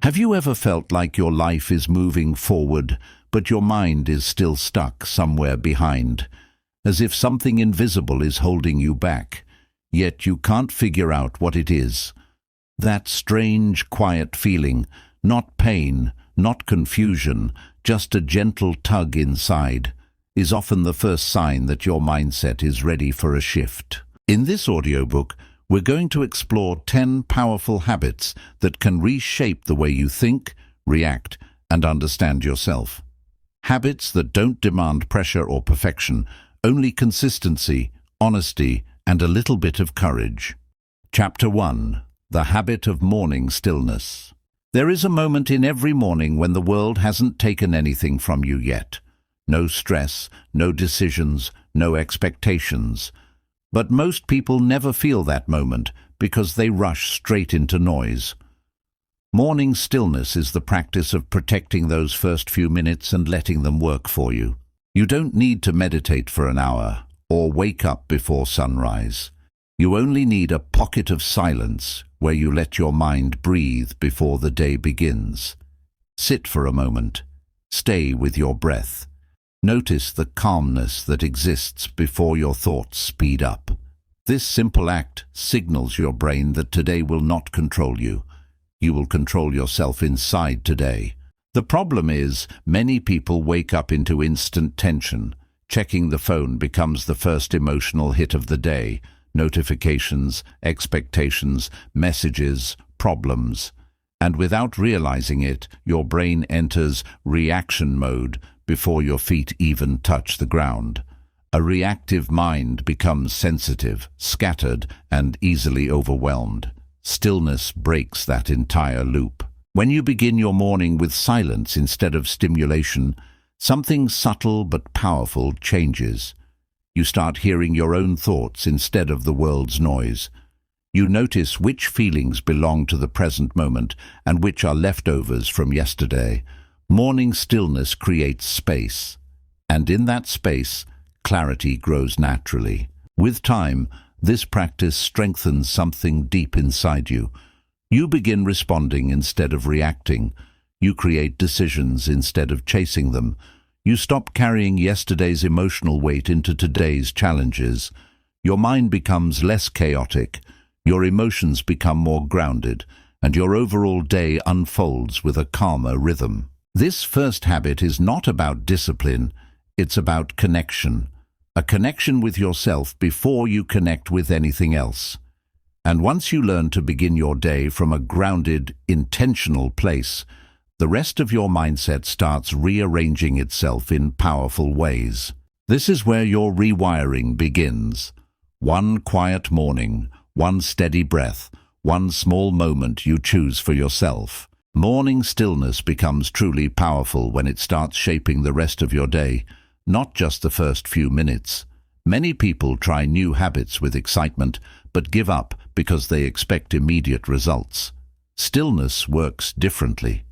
Have you ever felt like your life is moving forward, but your mind is still stuck somewhere behind, as if something invisible is holding you back, yet you can't figure out what it is? That strange, quiet feeling, not pain, not confusion, just a gentle tug inside, is often the first sign that your mindset is ready for a shift. In this audiobook, we're going to explore 10 powerful habits that can reshape the way you think, react, and understand yourself. Habits that don't demand pressure or perfection, only consistency, honesty, and a little bit of courage. Chapter 1. The Habit of Morning Stillness. There is a moment in every morning when the world hasn't taken anything from you yet. No stress, no decisions, no expectations. But most people never feel that moment because they rush straight into noise. Morning stillness is the practice of protecting those first few minutes and letting them work for you. You don't need to meditate for an hour or wake up before sunrise. You only need a pocket of silence where you let your mind breathe before the day begins. Sit for a moment. Stay with your breath. Notice the calmness that exists before your thoughts speed up. This simple act signals your brain that today will not control you. You will control yourself inside today. The problem is, many people wake up into instant tension. Checking the phone becomes the first emotional hit of the day. Notifications, expectations, messages, problems. And without realizing it, your brain enters reaction mode before your feet even touch the ground. A reactive mind becomes sensitive, scattered, and easily overwhelmed. Stillness breaks that entire loop. When you begin your morning with silence instead of stimulation, something subtle but powerful changes. You start hearing your own thoughts instead of the world's noise. You notice which feelings belong to the present moment and which are leftovers from yesterday. Morning stillness creates space, and in that space, clarity grows naturally. With time, this practice strengthens something deep inside you. You begin responding instead of reacting. You create decisions instead of chasing them. You stop carrying yesterday's emotional weight into today's challenges. Your mind becomes less chaotic, your emotions become more grounded, and your overall day unfolds with a calmer rhythm. This first habit is not about discipline, it's about connection. A connection with yourself before you connect with anything else. And once you learn to begin your day from a grounded, intentional place, the rest of your mindset starts rearranging itself in powerful ways. This is where your rewiring begins. One quiet morning, one steady breath, one small moment you choose for yourself. Morning stillness becomes truly powerful when it starts shaping the rest of your day, not just the first few minutes. Many people try new habits with excitement, but give up because they expect immediate results. Stillness works differently.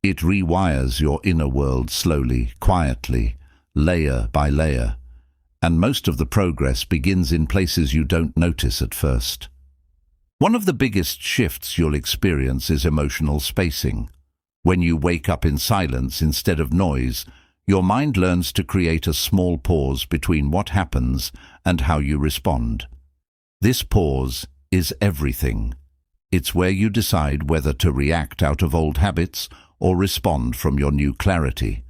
It rewires your inner world slowly, quietly, layer by layer. And most of the progress begins in places you don't notice at first. One of the biggest shifts you'll experience is emotional spacing. When you wake up in silence instead of noise, your mind learns to create a small pause between what happens and how you respond. This pause is everything. It's where you decide whether to react out of old habits or respond from your new clarity.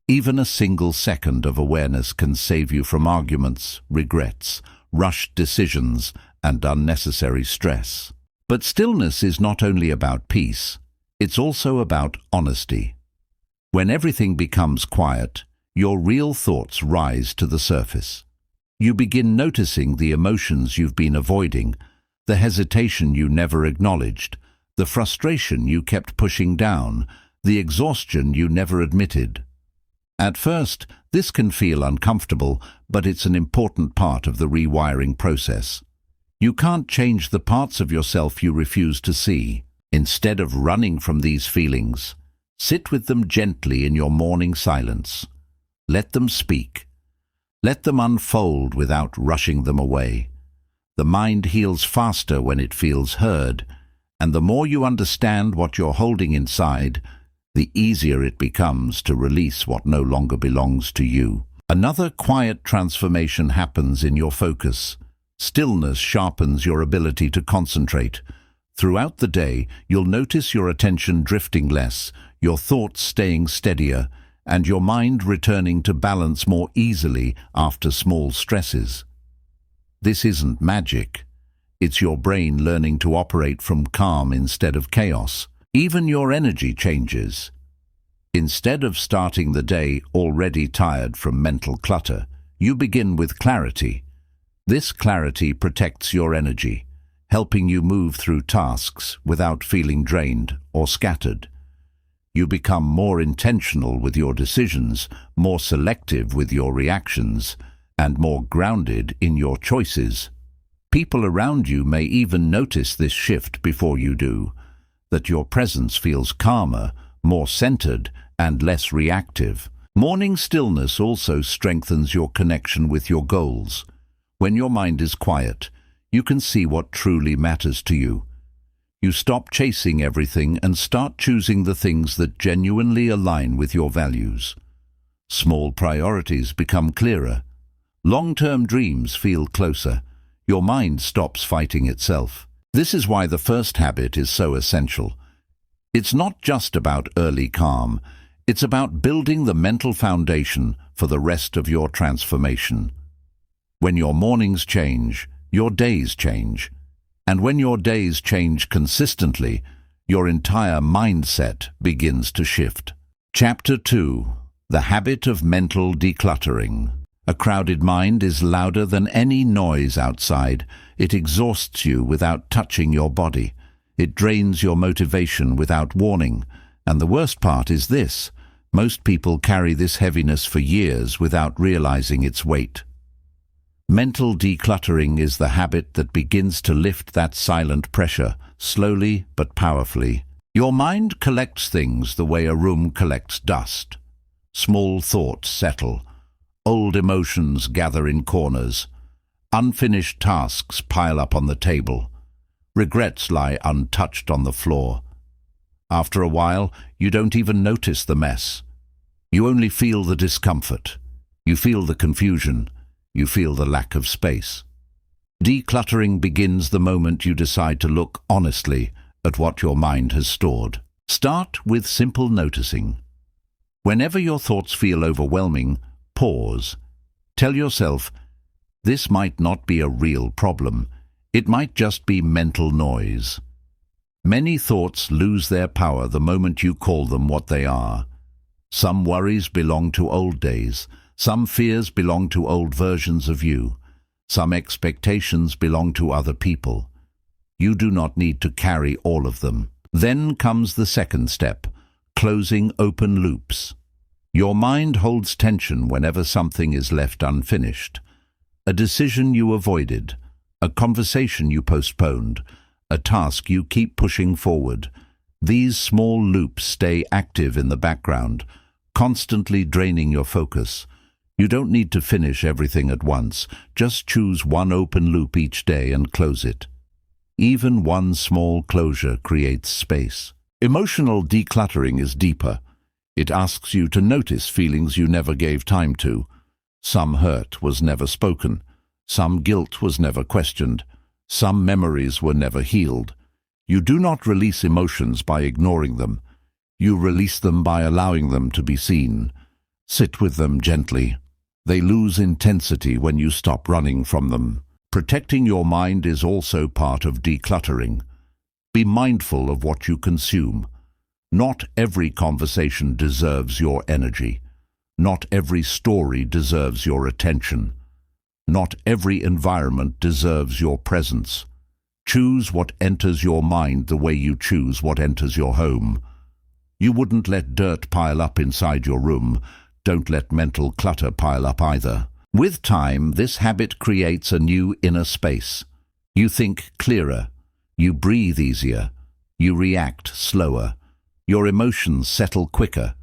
Even a single second of awareness can save you from arguments, regrets, rushed decisions, and unnecessary stress. But stillness is not only about peace, it's also about honesty. When everything becomes quiet, your real thoughts rise to the surface. You begin noticing the emotions you've been avoiding, the hesitation you never acknowledged, the frustration you kept pushing down, the exhaustion you never admitted. At first, this can feel uncomfortable, but it's an important part of the rewiring process. You can't change the parts of yourself you refuse to see. Instead of running from these feelings, sit with them gently in your morning silence. Let them speak. Let them unfold without rushing them away. The mind heals faster when it feels heard, And the more you understand what you're holding inside, the easier it becomes to release what no longer belongs to you. Another quiet transformation happens in your focus. Stillness sharpens your ability to concentrate. Throughout the day, you'll notice your attention drifting less, your thoughts staying steadier, and your mind returning to balance more easily after small stresses. This isn't magic. It's your brain learning to operate from calm instead of chaos. Even your energy changes. Instead of starting the day already tired from mental clutter, you begin with clarity. This clarity protects your energy, helping you move through tasks without feeling drained or scattered. You become more intentional with your decisions, more selective with your reactions, and more grounded in your choices. People around you may even notice this shift before you do, that your presence feels calmer, more centered, and less reactive. Morning stillness also strengthens your connection with your goals. When your mind is quiet, you can see what truly matters to you. You stop chasing everything and start choosing the things that genuinely align with your values. Small priorities become clearer. Long-term dreams feel closer. Your mind stops fighting itself. This is why the first habit is so essential. It's not just about early calm. It's about building the mental foundation for the rest of your transformation. When your mornings change, your days change. And when your days change consistently, your entire mindset begins to shift. Chapter 2. The Habit of Mental Decluttering. A crowded mind is louder than any noise outside. It exhausts you without touching your body. It drains your motivation without warning. And the worst part is this: most people carry this heaviness for years without realizing its weight. Mental decluttering is the habit that begins to lift that silent pressure, slowly but powerfully. Your mind collects things the way a room collects dust. Small thoughts settle. Old emotions gather in corners. Unfinished tasks pile up on the table. Regrets lie untouched on the floor. After a while, you don't even notice the mess. You only feel the discomfort. You feel the confusion. You feel the lack of space. Decluttering begins the moment you decide to look honestly at what your mind has stored. Start with simple noticing. Whenever your thoughts feel overwhelming, pause. Tell yourself, this might not be a real problem. It might just be mental noise. Many thoughts lose their power the moment you call them what they are. Some worries belong to old days. Some fears belong to old versions of you. Some expectations belong to other people. You do not need to carry all of them. Then comes the second step, closing open loops. Your mind holds tension whenever something is left unfinished. A decision you avoided, a conversation you postponed, a task you keep pushing forward. These small loops stay active in the background, constantly draining your focus. You don't need to finish everything at once. Just choose one open loop each day and close it. Even one small closure creates space. Emotional decluttering is deeper. It asks you to notice feelings you never gave time to. Some hurt was never spoken. Some guilt was never questioned. Some memories were never healed. You do not release emotions by ignoring them. You release them by allowing them to be seen. Sit with them gently. They lose intensity when you stop running from them. Protecting your mind is also part of decluttering. Be mindful of what you consume. Not every conversation deserves your energy. Not every story deserves your attention. Not every environment deserves your presence. Choose what enters your mind the way you choose what enters your home. You wouldn't let dirt pile up inside your room. Don't let mental clutter pile up either. With time, this habit creates a new inner space. You think clearer. You breathe easier. You react slower. Your emotions settle quicker.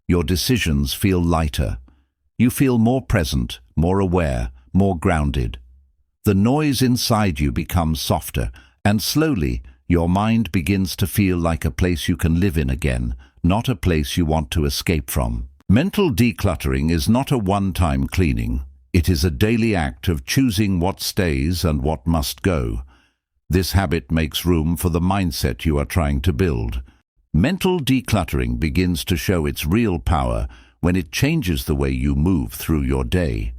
Your decisions feel lighter. You feel more present, more aware, more grounded. The noise inside you becomes softer, and slowly Your mind begins to feel like a place you can live in again, not a place you want to escape from. Mental decluttering is not a one-time cleaning. It is a daily act of choosing what stays and what must go. This habit makes room for the mindset you are trying to build. Mental decluttering begins to show its real power when it changes the way you move through your day.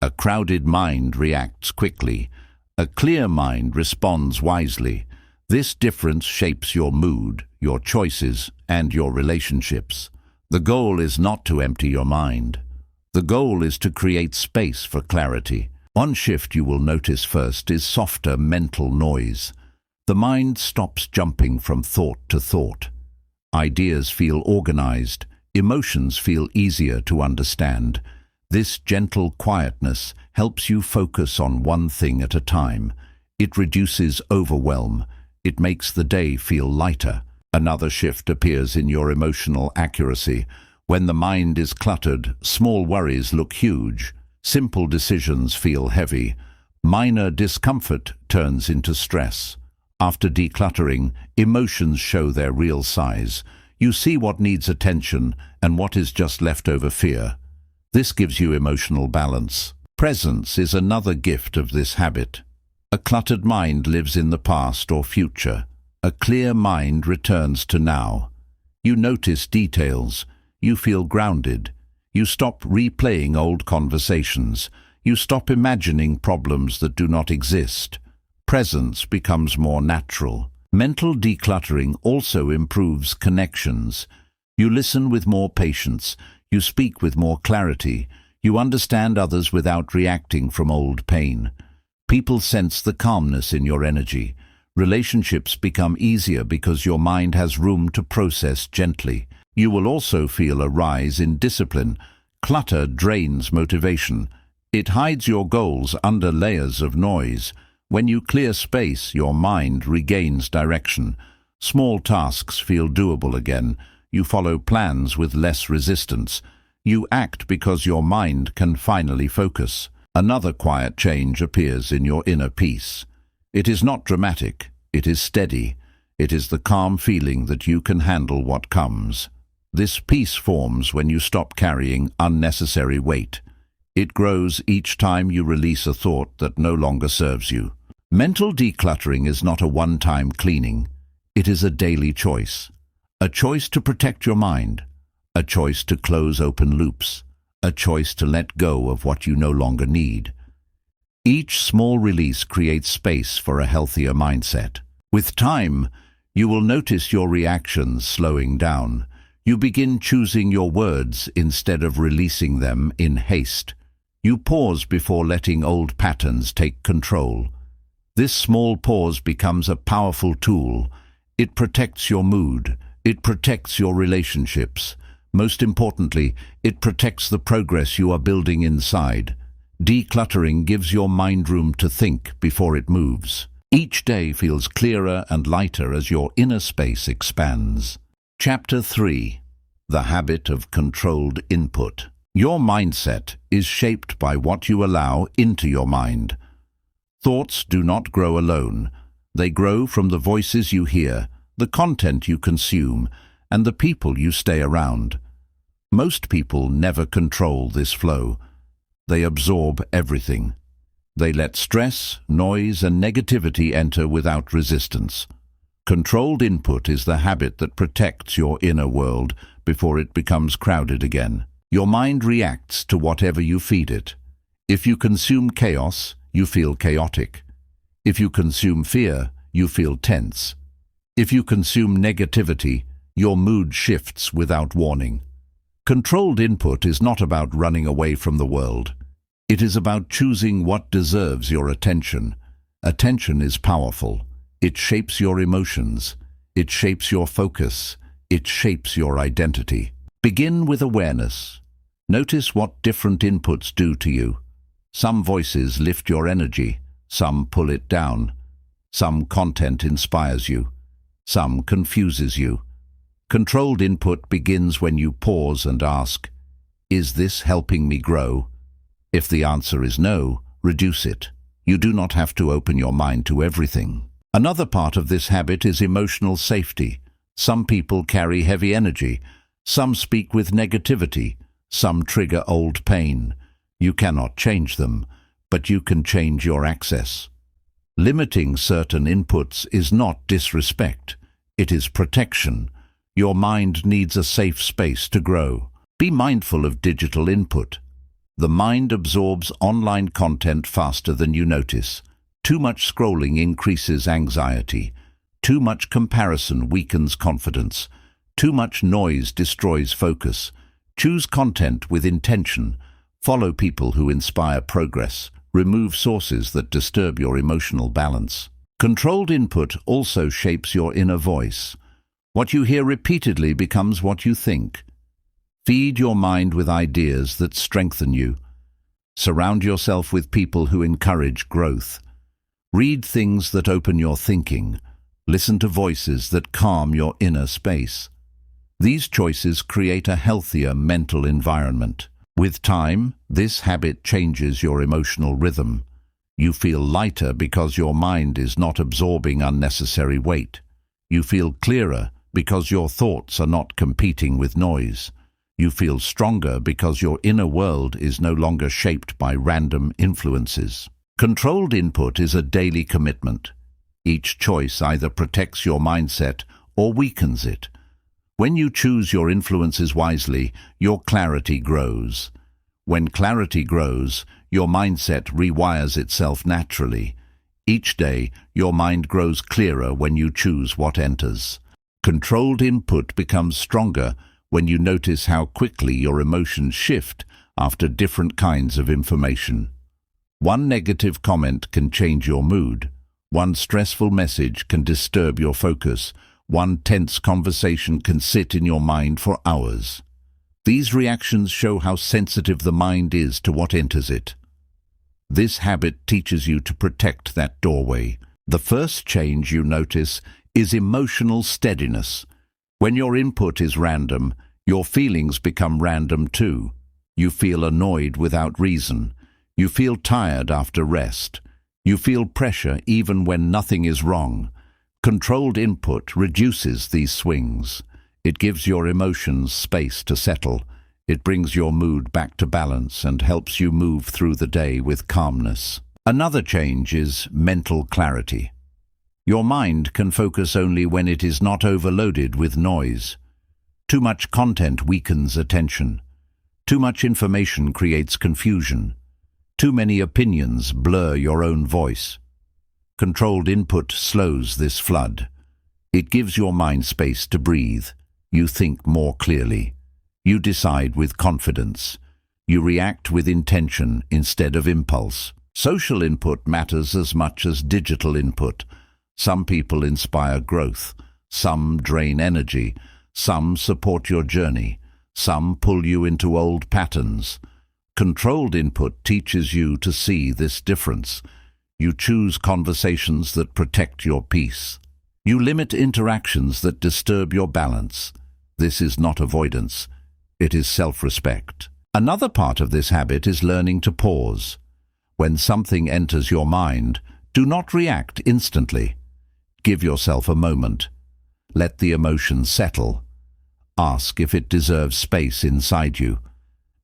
A crowded mind reacts quickly. A clear mind responds wisely. This difference shapes your mood, your choices, and your relationships. The goal is not to empty your mind. The goal is to create space for clarity. One shift you will notice first is softer mental noise. The mind stops jumping from thought to thought. Ideas feel organized. Emotions feel easier to understand. This gentle quietness helps you focus on one thing at a time. It reduces overwhelm. It makes the day feel lighter. Another shift appears in your emotional accuracy. When the mind is cluttered, small worries look huge. Simple decisions feel heavy. Minor discomfort turns into stress. After decluttering, emotions show their real size. You see what needs attention and what is just leftover fear. This gives you emotional balance. Presence is another gift of this habit. A cluttered mind lives in the past or future. A clear mind returns to now. You notice details. You feel grounded. You stop replaying old conversations. You stop imagining problems that do not exist. Presence becomes more natural. Mental decluttering also improves connections. You listen with more patience. You speak with more clarity. You understand others without reacting from old pain. People sense the calmness in your energy. Relationships become easier because your mind has room to process gently. You will also feel a rise in discipline. Clutter drains motivation. It hides your goals under layers of noise. When you clear space, your mind regains direction. Small tasks feel doable again. You follow plans with less resistance. You act because your mind can finally focus. Another quiet change appears in your inner peace. It is not dramatic. It is steady. It is the calm feeling that you can handle what comes. This peace forms when you stop carrying unnecessary weight. It grows each time you release a thought that no longer serves you. Mental decluttering is not a one-time cleaning. It is a daily choice. A choice to protect your mind. A choice to close open loops. A choice to let go of what you no longer need. Each small release creates space for a healthier mindset. With time, you will notice your reactions slowing down. You begin choosing your words instead of releasing them in haste. You pause before letting old patterns take control. This small pause becomes a powerful tool. It protects your mood. It protects your relationships. Most importantly, it protects the progress you are building inside. Decluttering gives your mind room to think before it moves. Each day feels clearer and lighter as your inner space expands. Chapter 3. The Habit of Controlled Input. Your mindset is shaped by what you allow into your mind. Thoughts do not grow alone. They grow from the voices you hear, the content you consume, and the people you stay around. Most people never control this flow. They absorb everything. They let stress, noise, and negativity enter without resistance. Controlled input is the habit that protects your inner world before it becomes crowded again. Your mind reacts to whatever you feed it. If you consume chaos, you feel chaotic. If you consume fear, you feel tense. If you consume negativity, your mood shifts without warning. Controlled input is not about running away from the world. It is about choosing what deserves your attention. Attention is powerful. It shapes your emotions. It shapes your focus. It shapes your identity. Begin with awareness. Notice what different inputs do to you. Some voices lift your energy. Some pull it down. Some content inspires you. Some confuses you. Controlled input begins when you pause and ask, "Is this helping me grow?" If the answer is no, reduce it. You do not have to open your mind to everything. Another part of this habit is emotional safety. Some people carry heavy energy. Some speak with negativity. Some trigger old pain. You cannot change them, but you can change your access. Limiting certain inputs is not disrespect. It is protection. Your mind needs a safe space to grow. Be mindful of digital input. The mind absorbs online content faster than you notice. Too much scrolling increases anxiety. Too much comparison weakens confidence. Too much noise destroys focus. Choose content with intention. Follow people who inspire progress. Remove sources that disturb your emotional balance. Controlled input also shapes your inner voice. What you hear repeatedly becomes what you think. Feed your mind with ideas that strengthen you. Surround yourself with people who encourage growth. Read things that open your thinking. Listen to voices that calm your inner space. These choices create a healthier mental environment. With time, this habit changes your emotional rhythm. You feel lighter because your mind is not absorbing unnecessary weight. You feel clearer because your thoughts are not competing with noise. You feel stronger because your inner world is no longer shaped by random influences. Controlled input is a daily commitment. Each choice either protects your mindset or weakens it. When you choose your influences wisely, your clarity grows. When clarity grows, your mindset rewires itself naturally. Each day, your mind grows clearer when you choose what enters. Controlled input becomes stronger when you notice how quickly your emotions shift after different kinds of information. One negative comment can change your mood. One stressful message can disturb your focus. One tense conversation can sit in your mind for hours. These reactions show how sensitive the mind is to what enters it. This habit teaches you to protect that doorway. The first change you notice is emotional steadiness. When your input is random, your feelings become random too. You feel annoyed without reason. You feel tired after rest. You feel pressure even when nothing is wrong. Controlled input reduces these swings. It gives your emotions space to settle. It brings your mood back to balance and helps you move through the day with calmness. Another change is mental clarity. Your mind can focus only when it is not overloaded with noise. Too much content weakens attention. Too much information creates confusion. Too many opinions blur your own voice. Controlled input slows this flood. It gives your mind space to breathe. You think more clearly. You decide with confidence. You react with intention instead of impulse. Social input matters as much as digital input. Some people inspire growth. Some drain energy. Some support your journey. Some pull you into old patterns. Controlled input teaches you to see this difference. You choose conversations that protect your peace. You limit interactions that disturb your balance. This is not avoidance. It is self-respect. Another part of this habit is learning to pause. When something enters your mind, do not react instantly. Give yourself a moment. Let the emotion settle. Ask if it deserves space inside you.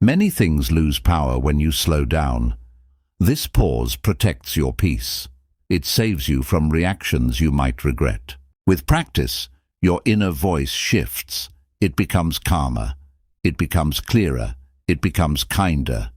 Many things lose power when you slow down. This pause protects your peace. It saves you from reactions you might regret. With practice, your inner voice shifts. It becomes calmer. It becomes clearer. It becomes kinder.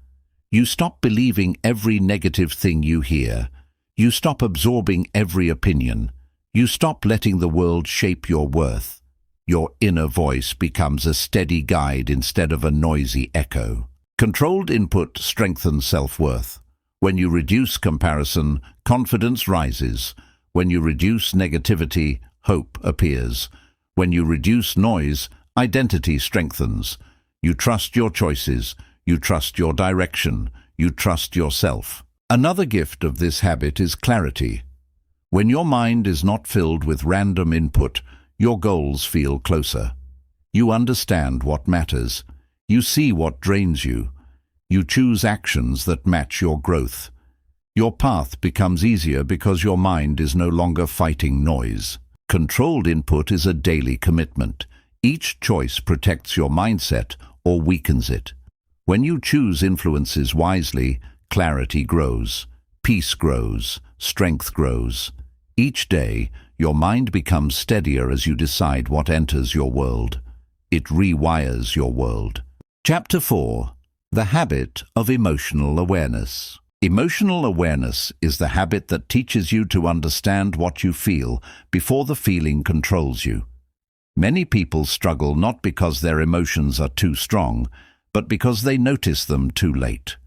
You stop believing every negative thing you hear. You stop absorbing every opinion. You stop letting the world shape your worth. Your inner voice becomes a steady guide instead of a noisy echo. Controlled input strengthens self-worth. When you reduce comparison, confidence rises. When you reduce negativity, hope appears. When you reduce noise, identity strengthens. You trust your choices. You trust your direction. You trust yourself. Another gift of this habit is clarity. When your mind is not filled with random input, your goals feel closer. You understand what matters. You see what drains you. You choose actions that match your growth. Your path becomes easier because your mind is no longer fighting noise. Controlled input is a daily commitment. Each choice protects your mindset or weakens it. When you choose influences wisely, clarity grows, peace grows, strength grows. Each day, your mind becomes steadier as you decide what enters your world. It rewires your world. Chapter 4. The Habit of Emotional Awareness. Emotional awareness is the habit that teaches you to understand what you feel before the feeling controls you. Many people struggle not because their emotions are too strong, but because they notice them too late.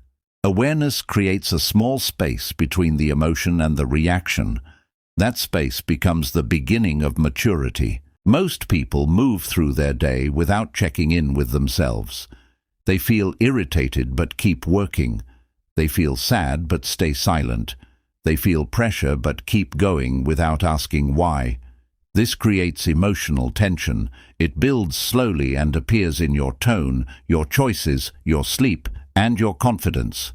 Awareness creates a small space between the emotion and the reaction. That space becomes the beginning of maturity. Most people move through their day without checking in with themselves. They feel irritated but keep working. They feel sad but stay silent. They feel pressure but keep going without asking why. This creates emotional tension. It builds slowly and appears in your tone, your choices, your sleep, and your confidence.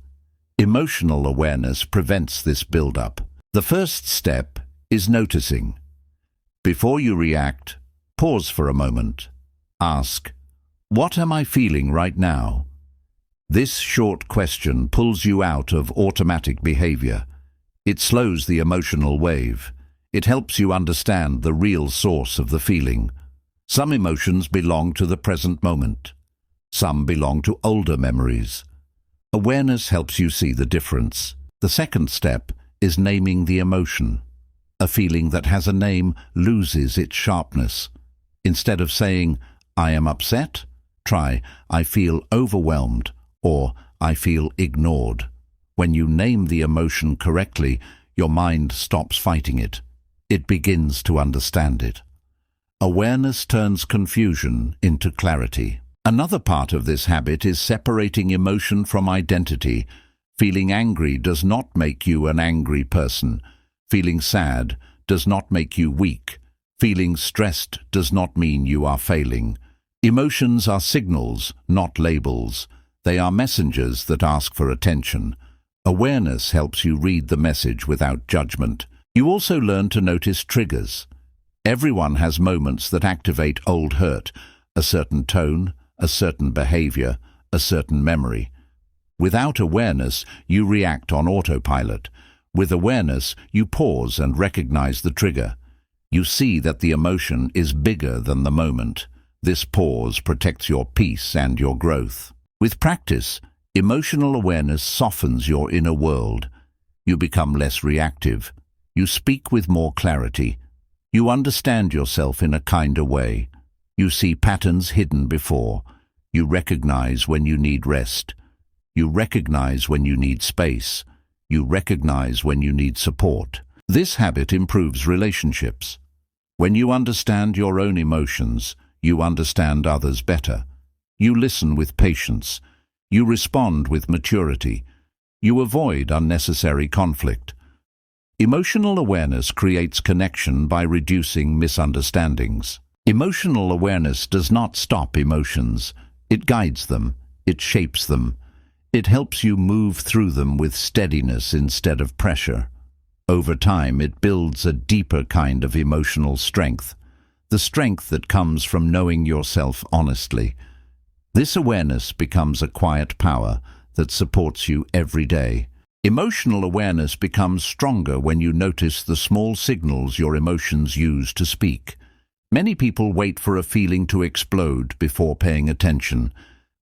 Emotional awareness prevents this build-up. The first step is noticing. Before you react, pause for a moment. Ask, "What am I feeling right now?" This short question pulls you out of automatic behavior. It slows the emotional wave. It helps you understand the real source of the feeling. Some emotions belong to the present moment. Some belong to older memories. Awareness helps you see the difference. The second step is naming the emotion. A feeling that has a name loses its sharpness. Instead of saying, "I am upset," try, "I feel overwhelmed," or "I feel ignored." When you name the emotion correctly, your mind stops fighting it. It begins to understand it. Awareness turns confusion into clarity. Another part of this habit is separating emotion from identity. Feeling angry does not make you an angry person. Feeling sad does not make you weak. Feeling stressed does not mean you are failing. Emotions are signals, not labels. They are messengers that ask for attention. Awareness helps you read the message without judgment. You also learn to notice triggers. Everyone has moments that activate old hurt, a certain tone, a certain behavior, a certain memory. Without awareness, you react on autopilot. With awareness, you pause and recognize the trigger. You see that the emotion is bigger than the moment. This pause protects your peace and your growth. With practice, emotional awareness softens your inner world. You become less reactive. You speak with more clarity. You understand yourself in a kinder way. You see patterns hidden before. You recognize when you need rest. You recognize when you need space. You recognize when you need support. This habit improves relationships. When you understand your own emotions, you understand others better. You listen with patience. You respond with maturity. You avoid unnecessary conflict. Emotional awareness creates connection by reducing misunderstandings. Emotional awareness does not stop emotions. It guides them. It shapes them. It helps you move through them with steadiness instead of pressure. Over time, it builds a deeper kind of emotional strength, the strength that comes from knowing yourself honestly. This awareness becomes a quiet power that supports you every day. Emotional awareness becomes stronger when you notice the small signals your emotions use to speak. Many people wait for a feeling to explode before paying attention.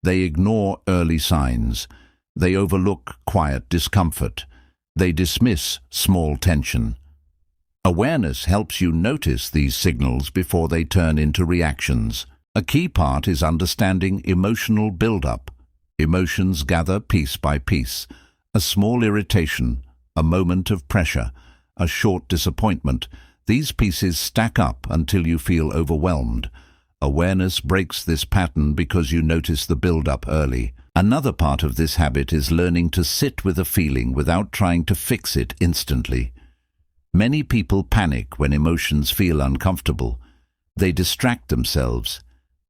They ignore early signs. They overlook quiet discomfort. They dismiss small tension. Awareness helps you notice these signals before they turn into reactions. A key part is understanding emotional build-up. Emotions gather piece by piece. A small irritation, a moment of pressure, a short disappointment. These pieces stack up until you feel overwhelmed. Awareness breaks this pattern because you notice the build-up early. Another part of this habit is learning to sit with a feeling without trying to fix it instantly. Many people panic when emotions feel uncomfortable. They distract themselves.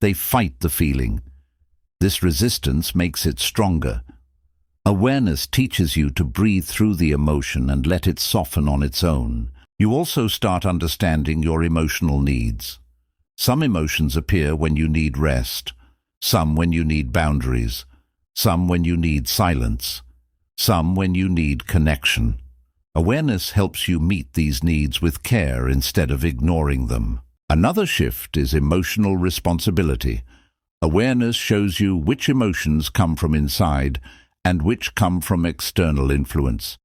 They fight the feeling. This resistance makes it stronger. Awareness teaches you to breathe through the emotion and let it soften on its own. You also start understanding your emotional needs. Some emotions appear when you need rest, some when you need boundaries, some when you need silence, some when you need connection. Awareness helps you meet these needs with care instead of ignoring them. Another shift is emotional responsibility. Awareness shows you which emotions come from inside and which come from external influence.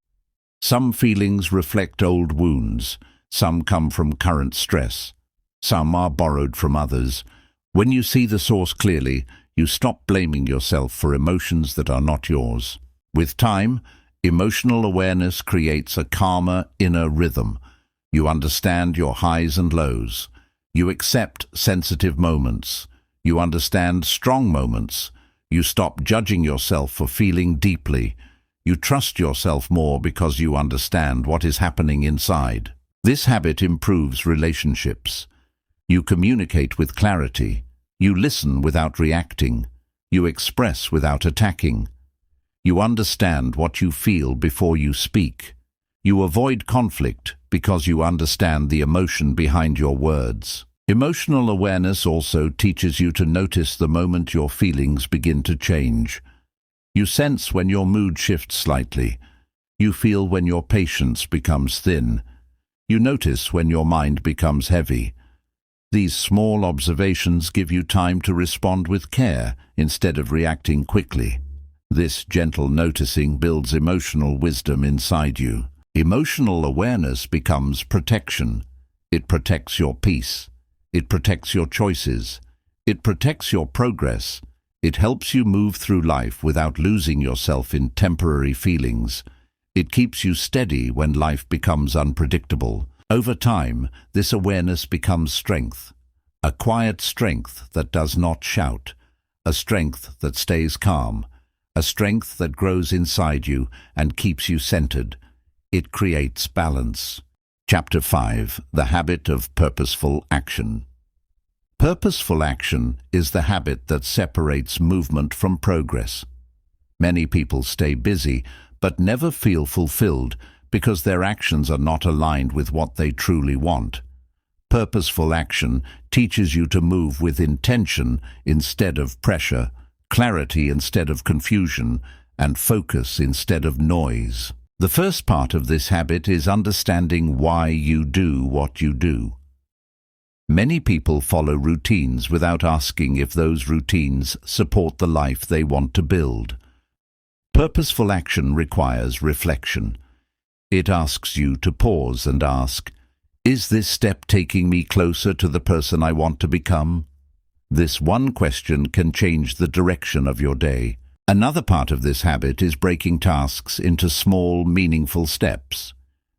Some feelings reflect old wounds, some come from current stress, some are borrowed from others. When you see the source clearly, you stop blaming yourself for emotions that are not yours. With time, emotional awareness creates a calmer inner rhythm. You understand your highs and lows. You accept sensitive moments. You understand strong moments. You stop judging yourself for feeling deeply. You trust yourself more because you understand what is happening inside. This habit improves relationships. You communicate with clarity. You listen without reacting. You express without attacking. You understand what you feel before you speak. You avoid conflict because you understand the emotion behind your words. Emotional awareness also teaches you to notice the moment your feelings begin to change. You sense when your mood shifts slightly. You feel when your patience becomes thin. You notice when your mind becomes heavy. These small observations give you time to respond with care instead of reacting quickly. This gentle noticing builds emotional wisdom inside you. Emotional awareness becomes protection. It protects your peace. It protects your choices. It protects your progress. It helps you move through life without losing yourself in temporary feelings. It keeps you steady when life becomes unpredictable. Over time, this awareness becomes strength. A quiet strength that does not shout. A strength that stays calm. A strength that grows inside you and keeps you centered. It creates balance. Chapter 5. The Habit of Purposeful Action. Purposeful action is the habit that separates movement from progress. Many people stay busy but never feel fulfilled because their actions are not aligned with what they truly want. Purposeful action teaches you to move with intention instead of pressure, clarity instead of confusion, and focus instead of noise. The first part of this habit is understanding why you do what you do. Many people follow routines without asking if those routines support the life they want to build. Purposeful action requires reflection. It asks you to pause and ask, is this step taking me closer to the person I want to become? This one question can change the direction of your day. Another part of this habit is breaking tasks into small, meaningful steps.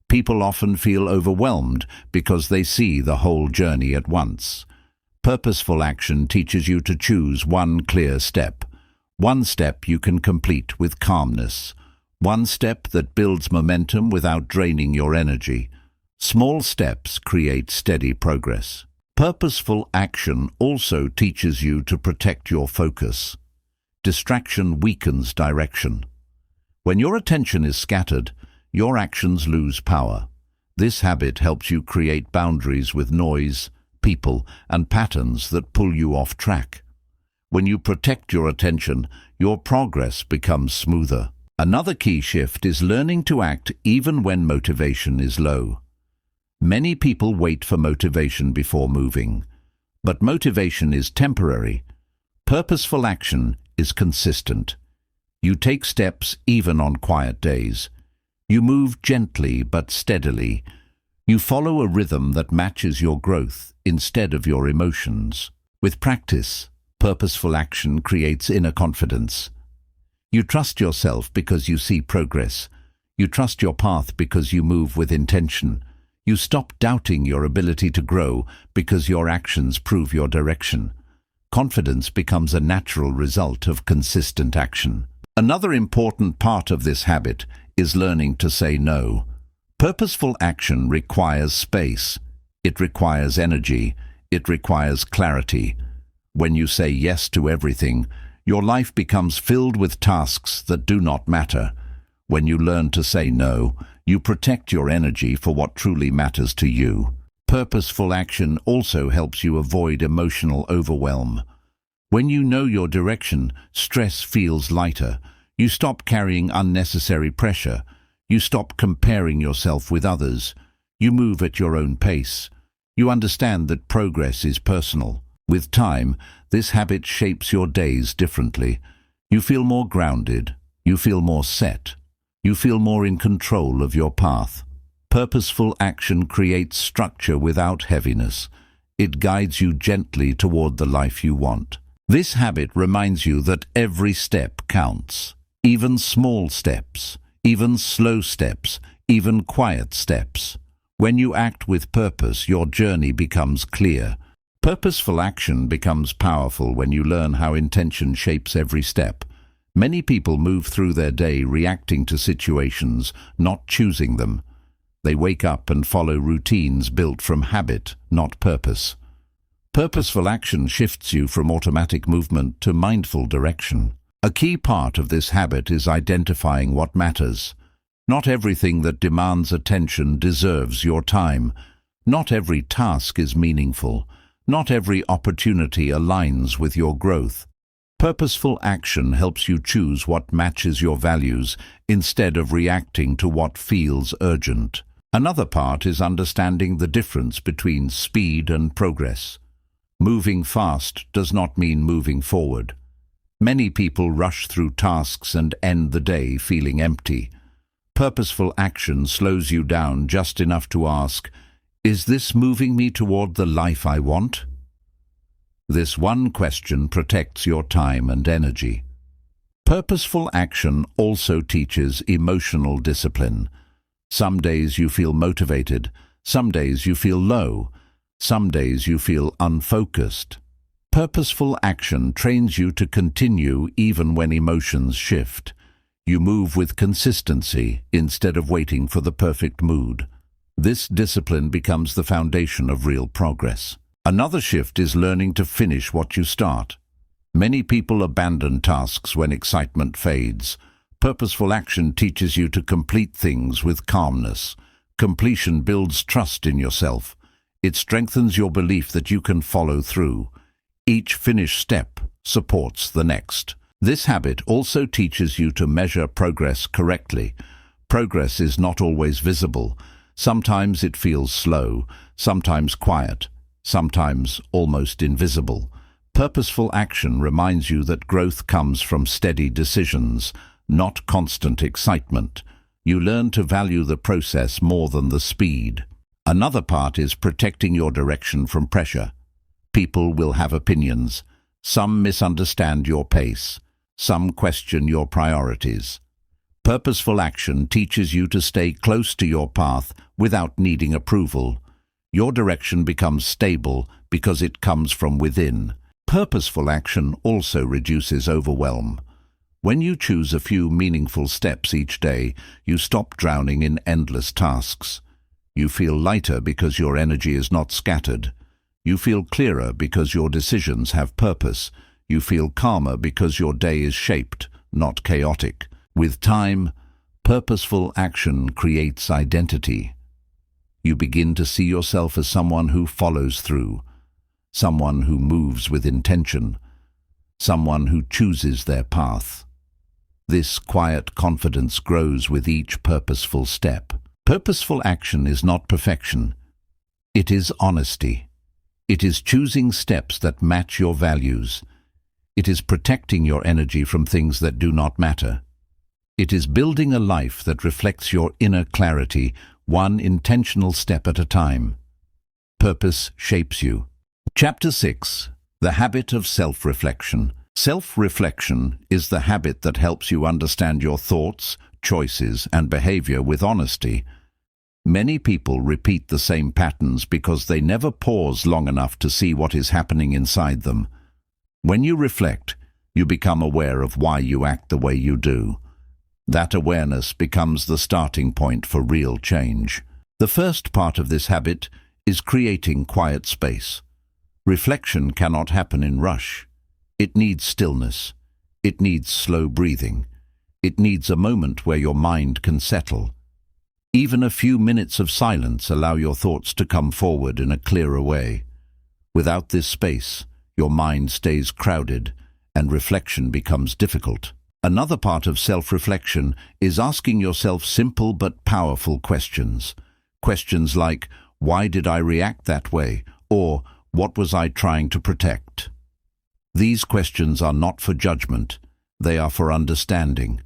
People often feel overwhelmed because they see the whole journey at once. Purposeful action teaches you to choose one clear step. One step you can complete with calmness. One step that builds momentum without draining your energy. Small steps create steady progress. Purposeful action also teaches you to protect your focus. Distraction weakens direction. When your attention is scattered, your actions lose power. This habit helps you create boundaries with noise, people, and patterns that pull you off track. When you protect your attention, your progress becomes smoother. Another key shift is learning to act even when motivation is low. Many people wait for motivation before moving, but motivation is temporary. Purposeful action is consistent. You take steps even on quiet days. You move gently but steadily. You follow a rhythm that matches your growth instead of your emotions. With practice, purposeful action creates inner confidence. You trust yourself because you see progress. You trust your path because you move with intention. You stop doubting your ability to grow because your actions prove your direction. Confidence becomes a natural result of consistent action. Another important part of this habit is learning to say no. Purposeful action requires space. It requires energy. It requires clarity. When you say yes to everything, your life becomes filled with tasks that do not matter. When you learn to say no, you protect your energy for what truly matters to you. Purposeful action also helps you avoid emotional overwhelm. When you know your direction, stress feels lighter. You stop carrying unnecessary pressure. You stop comparing yourself with others. You move at your own pace. You understand that progress is personal. With time, this habit shapes your days differently. You feel more grounded. You feel more set. You feel more in control of your path. Purposeful action creates structure without heaviness. It guides you gently toward the life you want. This habit reminds you that every step counts. Even small steps, even slow steps, even quiet steps. When you act with purpose, your journey becomes clear. Purposeful action becomes powerful when you learn how intention shapes every step. Many people move through their day reacting to situations, not choosing them. They wake up and follow routines built from habit, not purpose. Purposeful action shifts you from automatic movement to mindful direction. A key part of this habit is identifying what matters. Not everything that demands attention deserves your time. Not every task is meaningful. Not every opportunity aligns with your growth. Purposeful action helps you choose what matches your values instead of reacting to what feels urgent. Another part is understanding the difference between speed and progress. Moving fast does not mean moving forward. Many people rush through tasks and end the day feeling empty. Purposeful action slows you down just enough to ask, "Is this moving me toward the life I want?" This one question protects your time and energy. Purposeful action also teaches emotional discipline. Some days you feel motivated, some days you feel low, some days you feel unfocused. Purposeful action trains you to continue even when emotions shift. You move with consistency instead of waiting for the perfect mood. This discipline becomes the foundation of real progress. Another shift is learning to finish what you start. Many people abandon tasks when excitement fades. Purposeful action teaches you to complete things with calmness. Completion builds trust in yourself. It strengthens your belief that you can follow through. Each finished step supports the next. This habit also teaches you to measure progress correctly. Progress is not always visible. Sometimes it feels slow, sometimes quiet, sometimes almost invisible. Purposeful action reminds you that growth comes from steady decisions, not constant excitement. You learn to value the process more than the speed. Another part is protecting your direction from pressure. People will have opinions. Some misunderstand your pace. Some question your priorities. Purposeful action teaches you to stay close to your path without needing approval. Your direction becomes stable because it comes from within. Purposeful action also reduces overwhelm. When you choose a few meaningful steps each day, you stop drowning in endless tasks. You feel lighter because your energy is not scattered. You feel clearer because your decisions have purpose. You feel calmer because your day is shaped, not chaotic. With time, purposeful action creates identity. You begin to see yourself as someone who follows through, someone who moves with intention, someone who chooses their path. This quiet confidence grows with each purposeful step. Purposeful action is not perfection. It is honesty. It is choosing steps that match your values. It is protecting your energy from things that do not matter. It is building a life that reflects your inner clarity, one intentional step at a time. Purpose shapes you. Chapter 6. The Habit of Self-Reflection. Self-reflection is the habit that helps you understand your thoughts, choices, and behavior with honesty. Many people repeat the same patterns because they never pause long enough to see what is happening inside them. When you reflect, you become aware of why you act the way you do. That awareness becomes the starting point for real change. The first part of this habit is creating quiet space. Reflection cannot happen in rush. It needs stillness. It needs slow breathing. It needs a moment where your mind can settle. Even a few minutes of silence allow your thoughts to come forward in a clearer way. Without this space, your mind stays crowded and reflection becomes difficult. Another part of self-reflection is asking yourself simple but powerful questions. Questions like, why did I react that way? Or, what was I trying to protect? These questions are not for judgment, they are for understanding.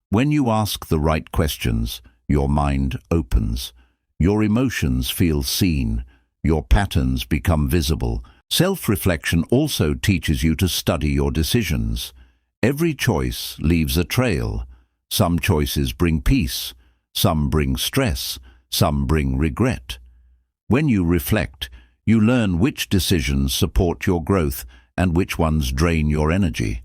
When you ask the right questions, your mind opens. Your emotions feel seen. Your patterns become visible. Self-reflection also teaches you to study your decisions. Every choice leaves a trail. Some choices bring peace, some bring stress, some bring regret. When you reflect, you learn which decisions support your growth and which ones drain your energy.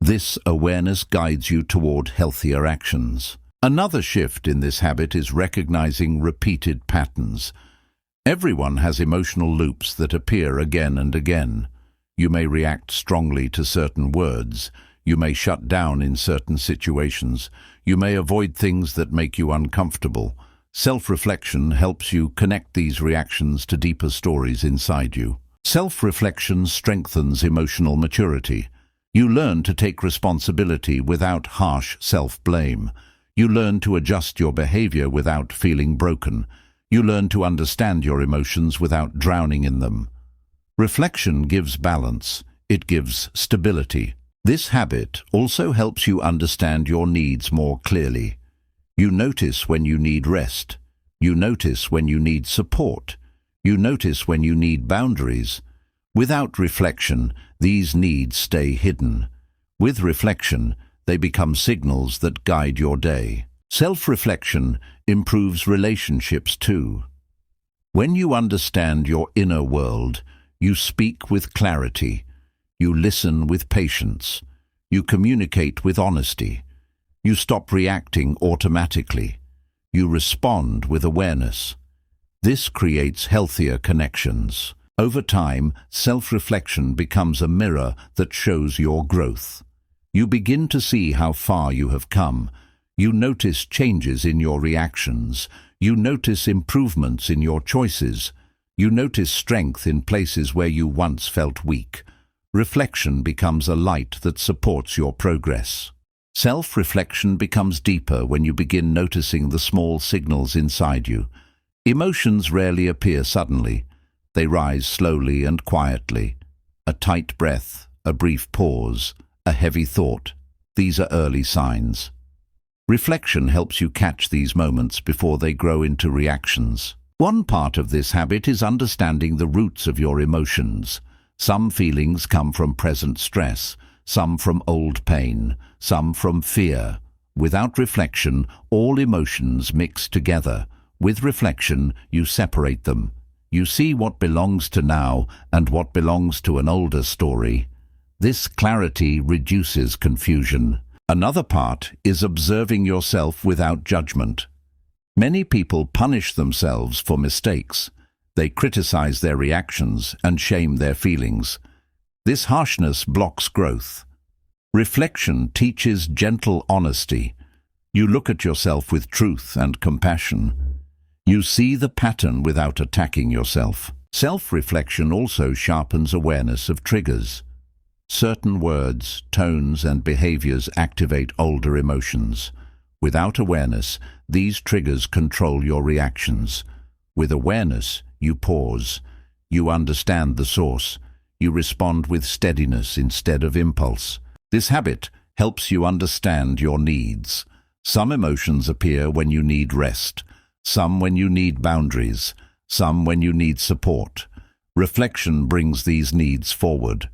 This awareness guides you toward healthier actions. Another shift in this habit is recognizing repeated patterns. Everyone has emotional loops that appear again and again. You may react strongly to certain words. You may shut down in certain situations. You may avoid things that make you uncomfortable. Self-reflection helps you connect these reactions to deeper stories inside you. Self-reflection strengthens emotional maturity. You learn to take responsibility without harsh self-blame. You learn to adjust your behavior without feeling broken. You learn to understand your emotions without drowning in them. Reflection gives balance. It gives stability. This habit also helps you understand your needs more clearly. You notice when you need rest. You notice when you need support. You notice when you need boundaries. Without reflection, these needs stay hidden. With reflection, they become signals that guide your day. Self-reflection improves relationships too. When you understand your inner world, you speak with clarity. You listen with patience. You communicate with honesty. You stop reacting automatically. You respond with awareness. This creates healthier connections. Over time, self-reflection becomes a mirror that shows your growth. You begin to see how far you have come. You notice changes in your reactions. You notice improvements in your choices. You notice strength in places where you once felt weak. Reflection becomes a light that supports your progress. Self-reflection becomes deeper when you begin noticing the small signals inside you. Emotions rarely appear suddenly. They rise slowly and quietly. A tight breath, a brief pause, a heavy thought. These are early signs. Reflection helps you catch these moments before they grow into reactions. One part of this habit is understanding the roots of your emotions. Some feelings come from present stress, some from old pain, some from fear. Without reflection, all emotions mix together. With reflection, you separate them. You see what belongs to now and what belongs to an older story. This clarity reduces confusion. Another part is observing yourself without judgment. Many people punish themselves for mistakes. They criticize their reactions and shame their feelings. This harshness blocks growth. Reflection teaches gentle honesty. You look at yourself with truth and compassion. You see the pattern without attacking yourself. Self-reflection also sharpens awareness of triggers. Certain words, tones, and behaviors activate older emotions. Without awareness, these triggers control your reactions. With awareness, you pause. You understand the source. You respond with steadiness instead of impulse. This habit helps you understand your needs. Some emotions appear when you need rest, some when you need boundaries, some when you need support. Reflection brings these needs forward.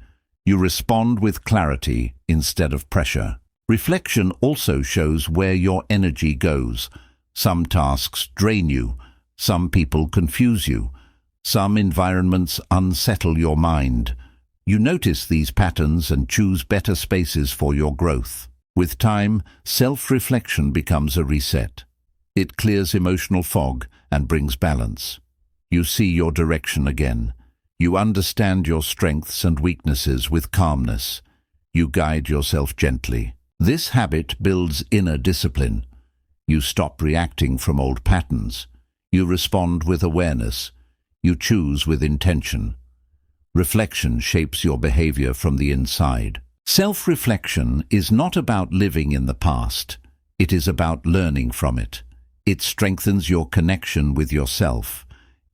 You respond with clarity instead of pressure. Reflection also shows where your energy goes. Some tasks drain you. Some people confuse you. Some environments unsettle your mind. You notice these patterns and choose better spaces for your growth. With time, self-reflection becomes a reset. It clears emotional fog and brings balance. You see your direction again. You understand your strengths and weaknesses with calmness. You guide yourself gently. This habit builds inner discipline. You stop reacting from old patterns. You respond with awareness. You choose with intention. Reflection shapes your behavior from the inside. Self-reflection is not about living in the past. It is about learning from it. It strengthens your connection with yourself.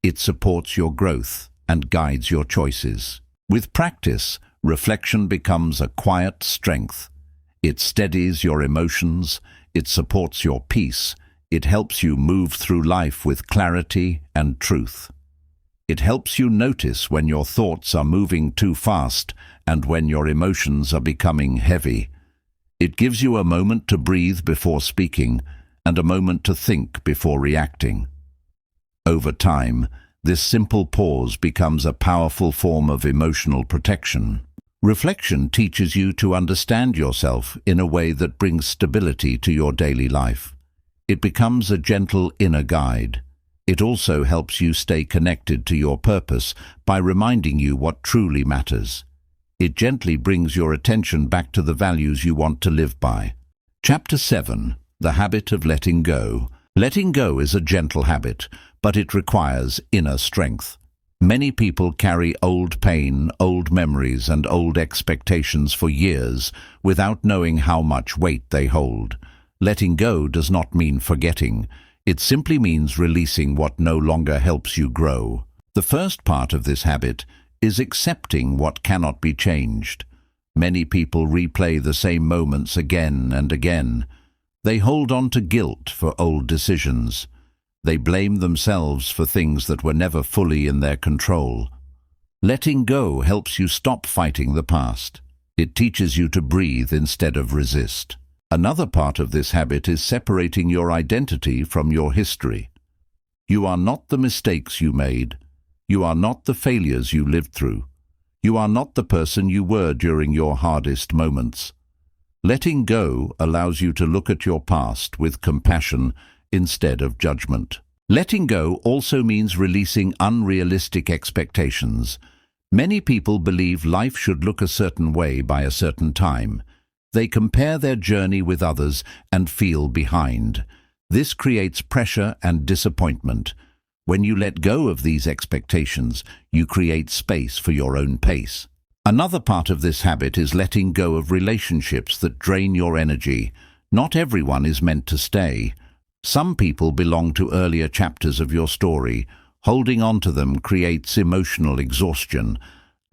It supports your growth and guides your choices. With practice, reflection becomes a quiet strength. It steadies your emotions. It supports your peace. It helps you move through life with clarity and truth. It helps you notice when your thoughts are moving too fast and when your emotions are becoming heavy. It gives you a moment to breathe before speaking and a moment to think before reacting. Over time, this simple pause becomes a powerful form of emotional protection. Reflection teaches you to understand yourself in a way that brings stability to your daily life. It becomes a gentle inner guide. It also helps you stay connected to your purpose by reminding you what truly matters. It gently brings your attention back to the values you want to live by. Chapter 7. The Habit of Letting Go. Letting go is a gentle habit, but it requires inner strength. Many people carry old pain, old memories, and old expectations for years without knowing how much weight they hold. Letting go does not mean forgetting. It simply means releasing what no longer helps you grow. The first part of this habit is accepting what cannot be changed. Many people replay the same moments again and again. They hold on to guilt for old decisions. They blame themselves for things that were never fully in their control. Letting go helps you stop fighting the past. It teaches you to breathe instead of resist. Another part of this habit is separating your identity from your history. You are not the mistakes you made. You are not the failures you lived through. You are not the person you were during your hardest moments. Letting go allows you to look at your past with compassion instead of judgment. Letting go also means releasing unrealistic expectations. Many people believe life should look a certain way by a certain time. They compare their journey with others and feel behind. This creates pressure and disappointment. When you let go of these expectations, you create space for your own pace. Another part of this habit is letting go of relationships that drain your energy. Not everyone is meant to stay. Some people belong to earlier chapters of your story. Holding on to them creates emotional exhaustion.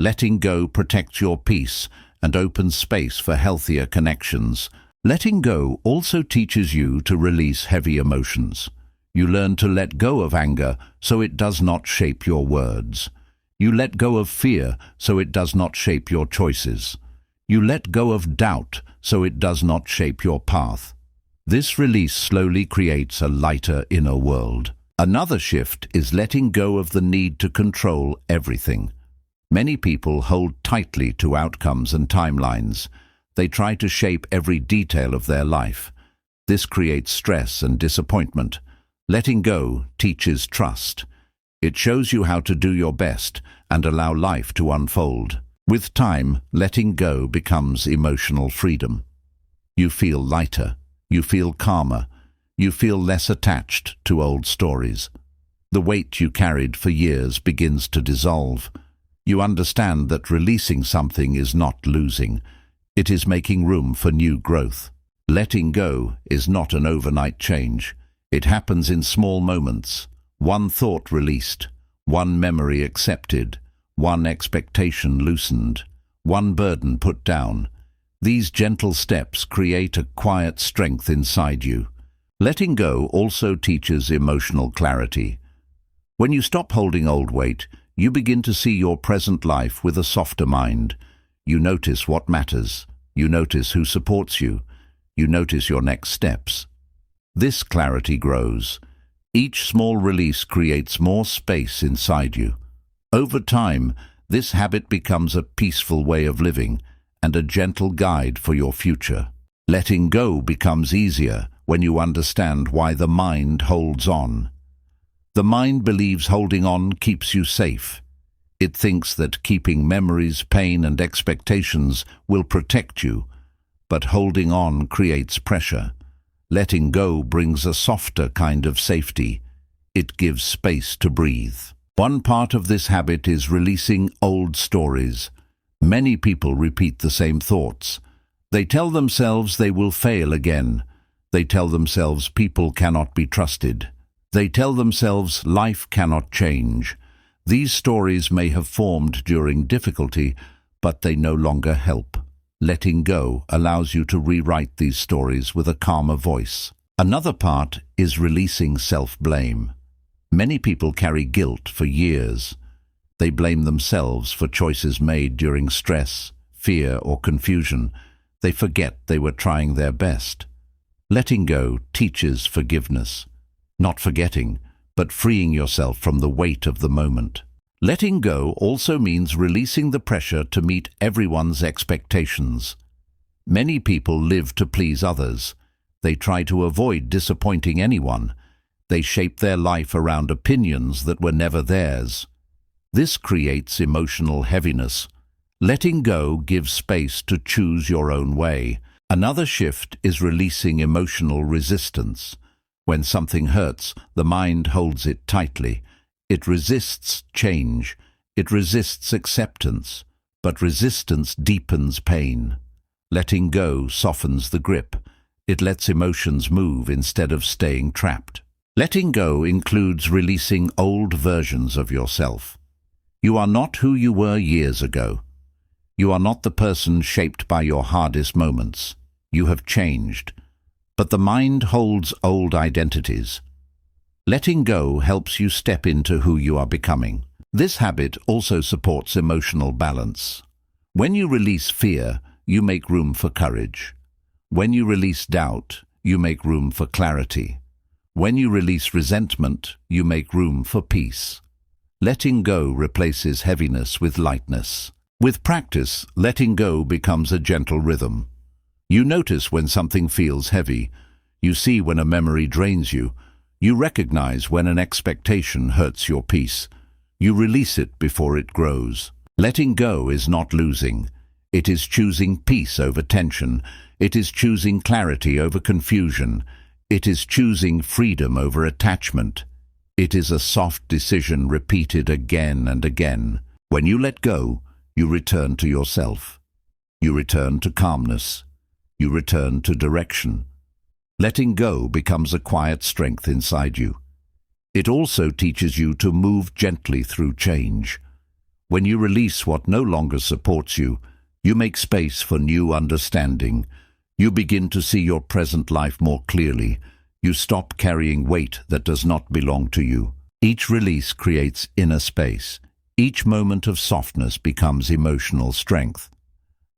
Letting go protects your peace and opens space for healthier connections. Letting go also teaches you to release heavy emotions. You learn to let go of anger so it does not shape your words. You let go of fear so it does not shape your choices. You let go of doubt so it does not shape your path. This release slowly creates a lighter inner world. Another shift is letting go of the need to control everything. Many people hold tightly to outcomes and timelines. They try to shape every detail of their life. This creates stress and disappointment. Letting go teaches trust. It shows you how to do your best and allow life to unfold. With time, letting go becomes emotional freedom. You feel lighter. You feel calmer. You feel less attached to old stories. The weight you carried for years begins to dissolve. You understand that releasing something is not losing. It is making room for new growth. Letting go is not an overnight change. It happens in small moments. One thought released, one memory accepted, one expectation loosened, one burden put down. These gentle steps create a quiet strength inside you. Letting go also teaches emotional clarity. When you stop holding old weight, you begin to see your present life with a softer mind. You notice what matters. You notice who supports you. You notice your next steps. This clarity grows. Each small release creates more space inside you. Over time, this habit becomes a peaceful way of living and a gentle guide for your future. Letting go becomes easier when you understand why the mind holds on. The mind believes holding on keeps you safe. It thinks that keeping memories, pain, and expectations will protect you, but holding on creates pressure. Letting go brings a softer kind of safety. It gives space to breathe. One part of this habit is releasing old stories. Many people repeat the same thoughts. They tell themselves they will fail again. They tell themselves people cannot be trusted. They tell themselves life cannot change. These stories may have formed during difficulty, but they no longer help. Letting go allows you to rewrite these stories with a calmer voice. Another part is releasing self-blame. Many people carry guilt for years. They blame themselves for choices made during stress, fear, or confusion. They forget they were trying their best. Letting go teaches forgiveness. Not forgetting, but freeing yourself from the weight of the moment. Letting go also means releasing the pressure to meet everyone's expectations. Many people live to please others. They try to avoid disappointing anyone. They shape their life around opinions that were never theirs. This creates emotional heaviness. Letting go gives space to choose your own way. Another shift is releasing emotional resistance. When something hurts, the mind holds it tightly. It resists change. It resists acceptance. But resistance deepens pain. Letting go softens the grip. It lets emotions move instead of staying trapped. Letting go includes releasing old versions of yourself. You are not who you were years ago. You are not the person shaped by your hardest moments. You have changed. But the mind holds old identities. Letting go helps you step into who you are becoming. This habit also supports emotional balance. When you release fear, you make room for courage. When you release doubt, you make room for clarity. When you release resentment, you make room for peace. Letting go replaces heaviness with lightness. With practice, letting go becomes a gentle rhythm. You notice when something feels heavy. You see when a memory drains you. You recognize when an expectation hurts your peace. You release it before it grows. Letting go is not losing. It is choosing peace over tension. It is choosing clarity over confusion. It is choosing freedom over attachment. It is a soft decision repeated again and again. When you let go, you return to yourself. You return to calmness. You return to direction. Letting go becomes a quiet strength inside you. It also teaches you to move gently through change. When you release what no longer supports you, you make space for new understanding. You begin to see your present life more clearly. You stop carrying weight that does not belong to you. Each release creates inner space. Each moment of softness becomes emotional strength.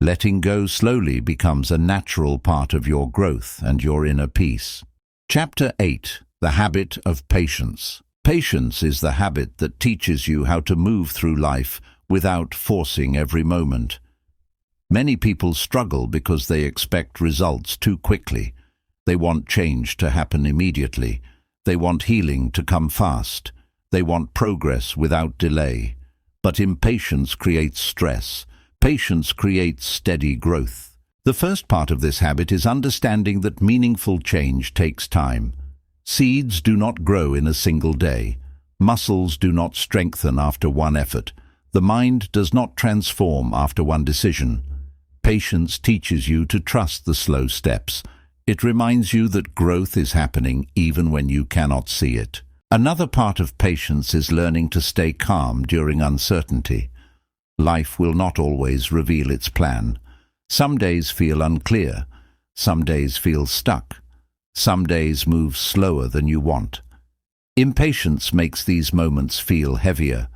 Letting go slowly becomes a natural part of your growth and your inner peace. Chapter 8. The Habit of Patience. Patience is the habit that teaches you how to move through life without forcing every moment. Many people struggle because they expect results too quickly. They want change to happen immediately. They want healing to come fast. They want progress without delay. But impatience creates stress. Patience creates steady growth. The first part of this habit is understanding that meaningful change takes time. Seeds do not grow in a single day. Muscles do not strengthen after one effort. The mind does not transform after one decision. Patience teaches you to trust the slow steps. It reminds you that growth is happening even when you cannot see it. Another part of patience is learning to stay calm during uncertainty. Life will not always reveal its plan. Some days feel unclear. Some days feel stuck. Some days move slower than you want. Impatience makes these moments feel heavier.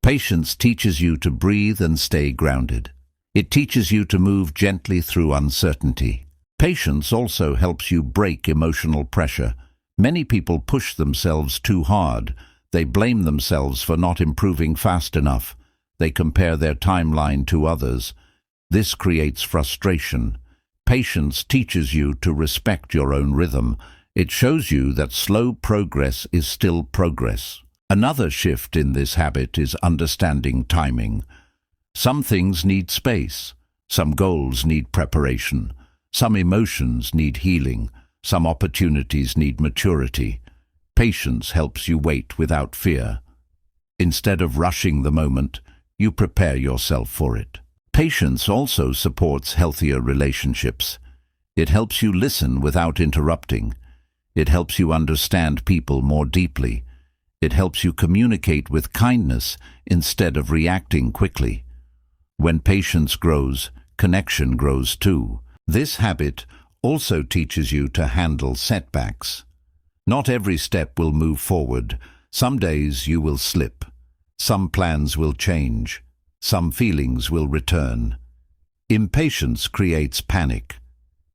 Patience teaches you to breathe and stay grounded. It teaches you to move gently through uncertainty. Patience also helps you break emotional pressure. Many people push themselves too hard. They blame themselves for not improving fast enough. They compare their timeline to others. This creates frustration. Patience teaches you to respect your own rhythm. It shows you that slow progress is still progress. Another shift in this habit is understanding timing. Some things need space, some goals need preparation, some emotions need healing, some opportunities need maturity. Patience helps you wait without fear. Instead of rushing the moment, you prepare yourself for it. Patience also supports healthier relationships. It helps you listen without interrupting. It helps you understand people more deeply. It helps you communicate with kindness instead of reacting quickly. When patience grows, connection grows too. This habit also teaches you to handle setbacks. Not every step will move forward. Some days you will slip. Some plans will change. Some feelings will return. Impatience creates panic.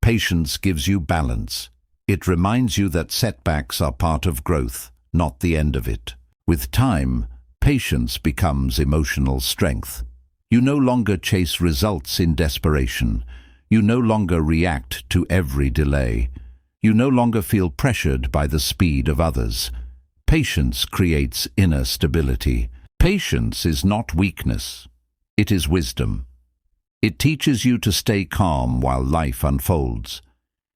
Patience gives you balance. It reminds you that setbacks are part of growth, not the end of it. With time, patience becomes emotional strength. You no longer chase results in desperation. You no longer react to every delay. You no longer feel pressured by the speed of others. Patience creates inner stability. Patience is not weakness. It is wisdom. It teaches you to stay calm while life unfolds.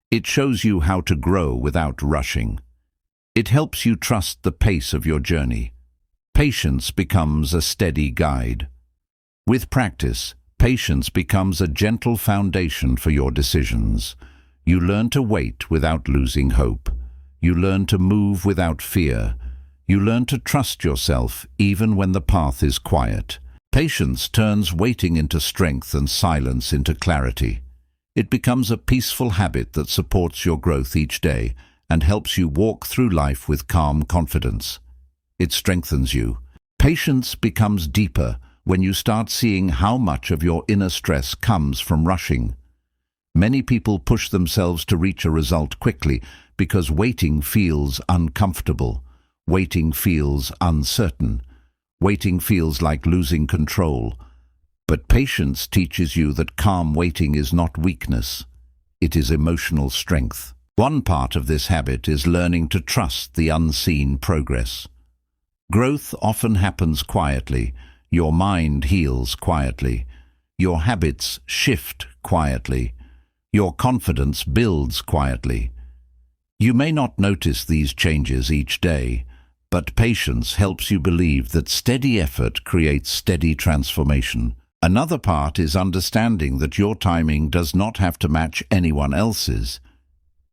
It shows you how to grow without rushing. It helps you trust the pace of your journey. Patience becomes a steady guide. With practice, patience becomes a gentle foundation for your decisions. You learn to wait without losing hope. You learn to move without fear. You learn to trust yourself even when the path is quiet. Patience turns waiting into strength and silence into clarity. It becomes a peaceful habit that supports your growth each day and helps you walk through life with calm confidence. It strengthens you. Patience becomes deeper when you start seeing how much of your inner stress comes from rushing. Many people push themselves to reach a result quickly because waiting feels uncomfortable. Waiting feels uncertain. Waiting feels like losing control. But patience teaches you that calm waiting is not weakness. It is emotional strength. One part of this habit is learning to trust the unseen progress. Growth often happens quietly. Your mind heals quietly. Your habits shift quietly. Your confidence builds quietly. You may not notice these changes each day, but patience helps you believe that steady effort creates steady transformation. Another part is understanding that your timing does not have to match anyone else's.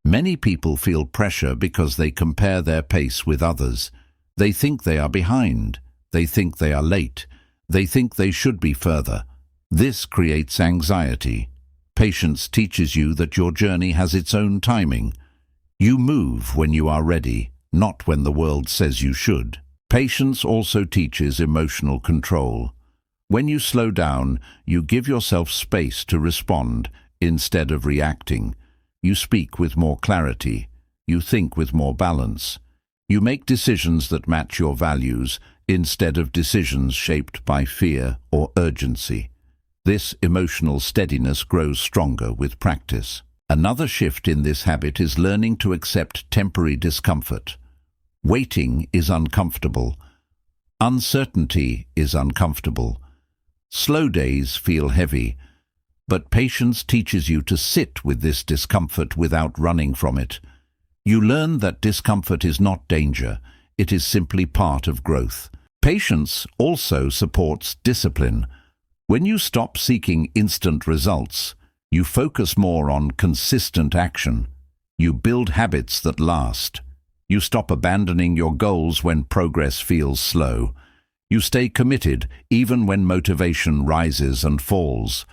Many people feel pressure because they compare their pace with others. They think they are behind. They think they are late. They think they should be further. This creates anxiety. Patience teaches you that your journey has its own timing. You move when you are ready, not when the world says you should. Patience also teaches emotional control. When you slow down, you give yourself space to respond instead of reacting. You speak with more clarity. You think with more balance. You make decisions that match your values instead of decisions shaped by fear or urgency. This emotional steadiness grows stronger with practice. Another shift in this habit is learning to accept temporary discomfort. Waiting is uncomfortable. Uncertainty is uncomfortable. Slow days feel heavy, but patience teaches you to sit with this discomfort without running from it. You learn that discomfort is not danger, it is simply part of growth. Patience also supports discipline. When you stop seeking instant results, you focus more on consistent action. You build habits that last. You stop abandoning your goals when progress feels slow. You stay committed even when motivation rises and falls.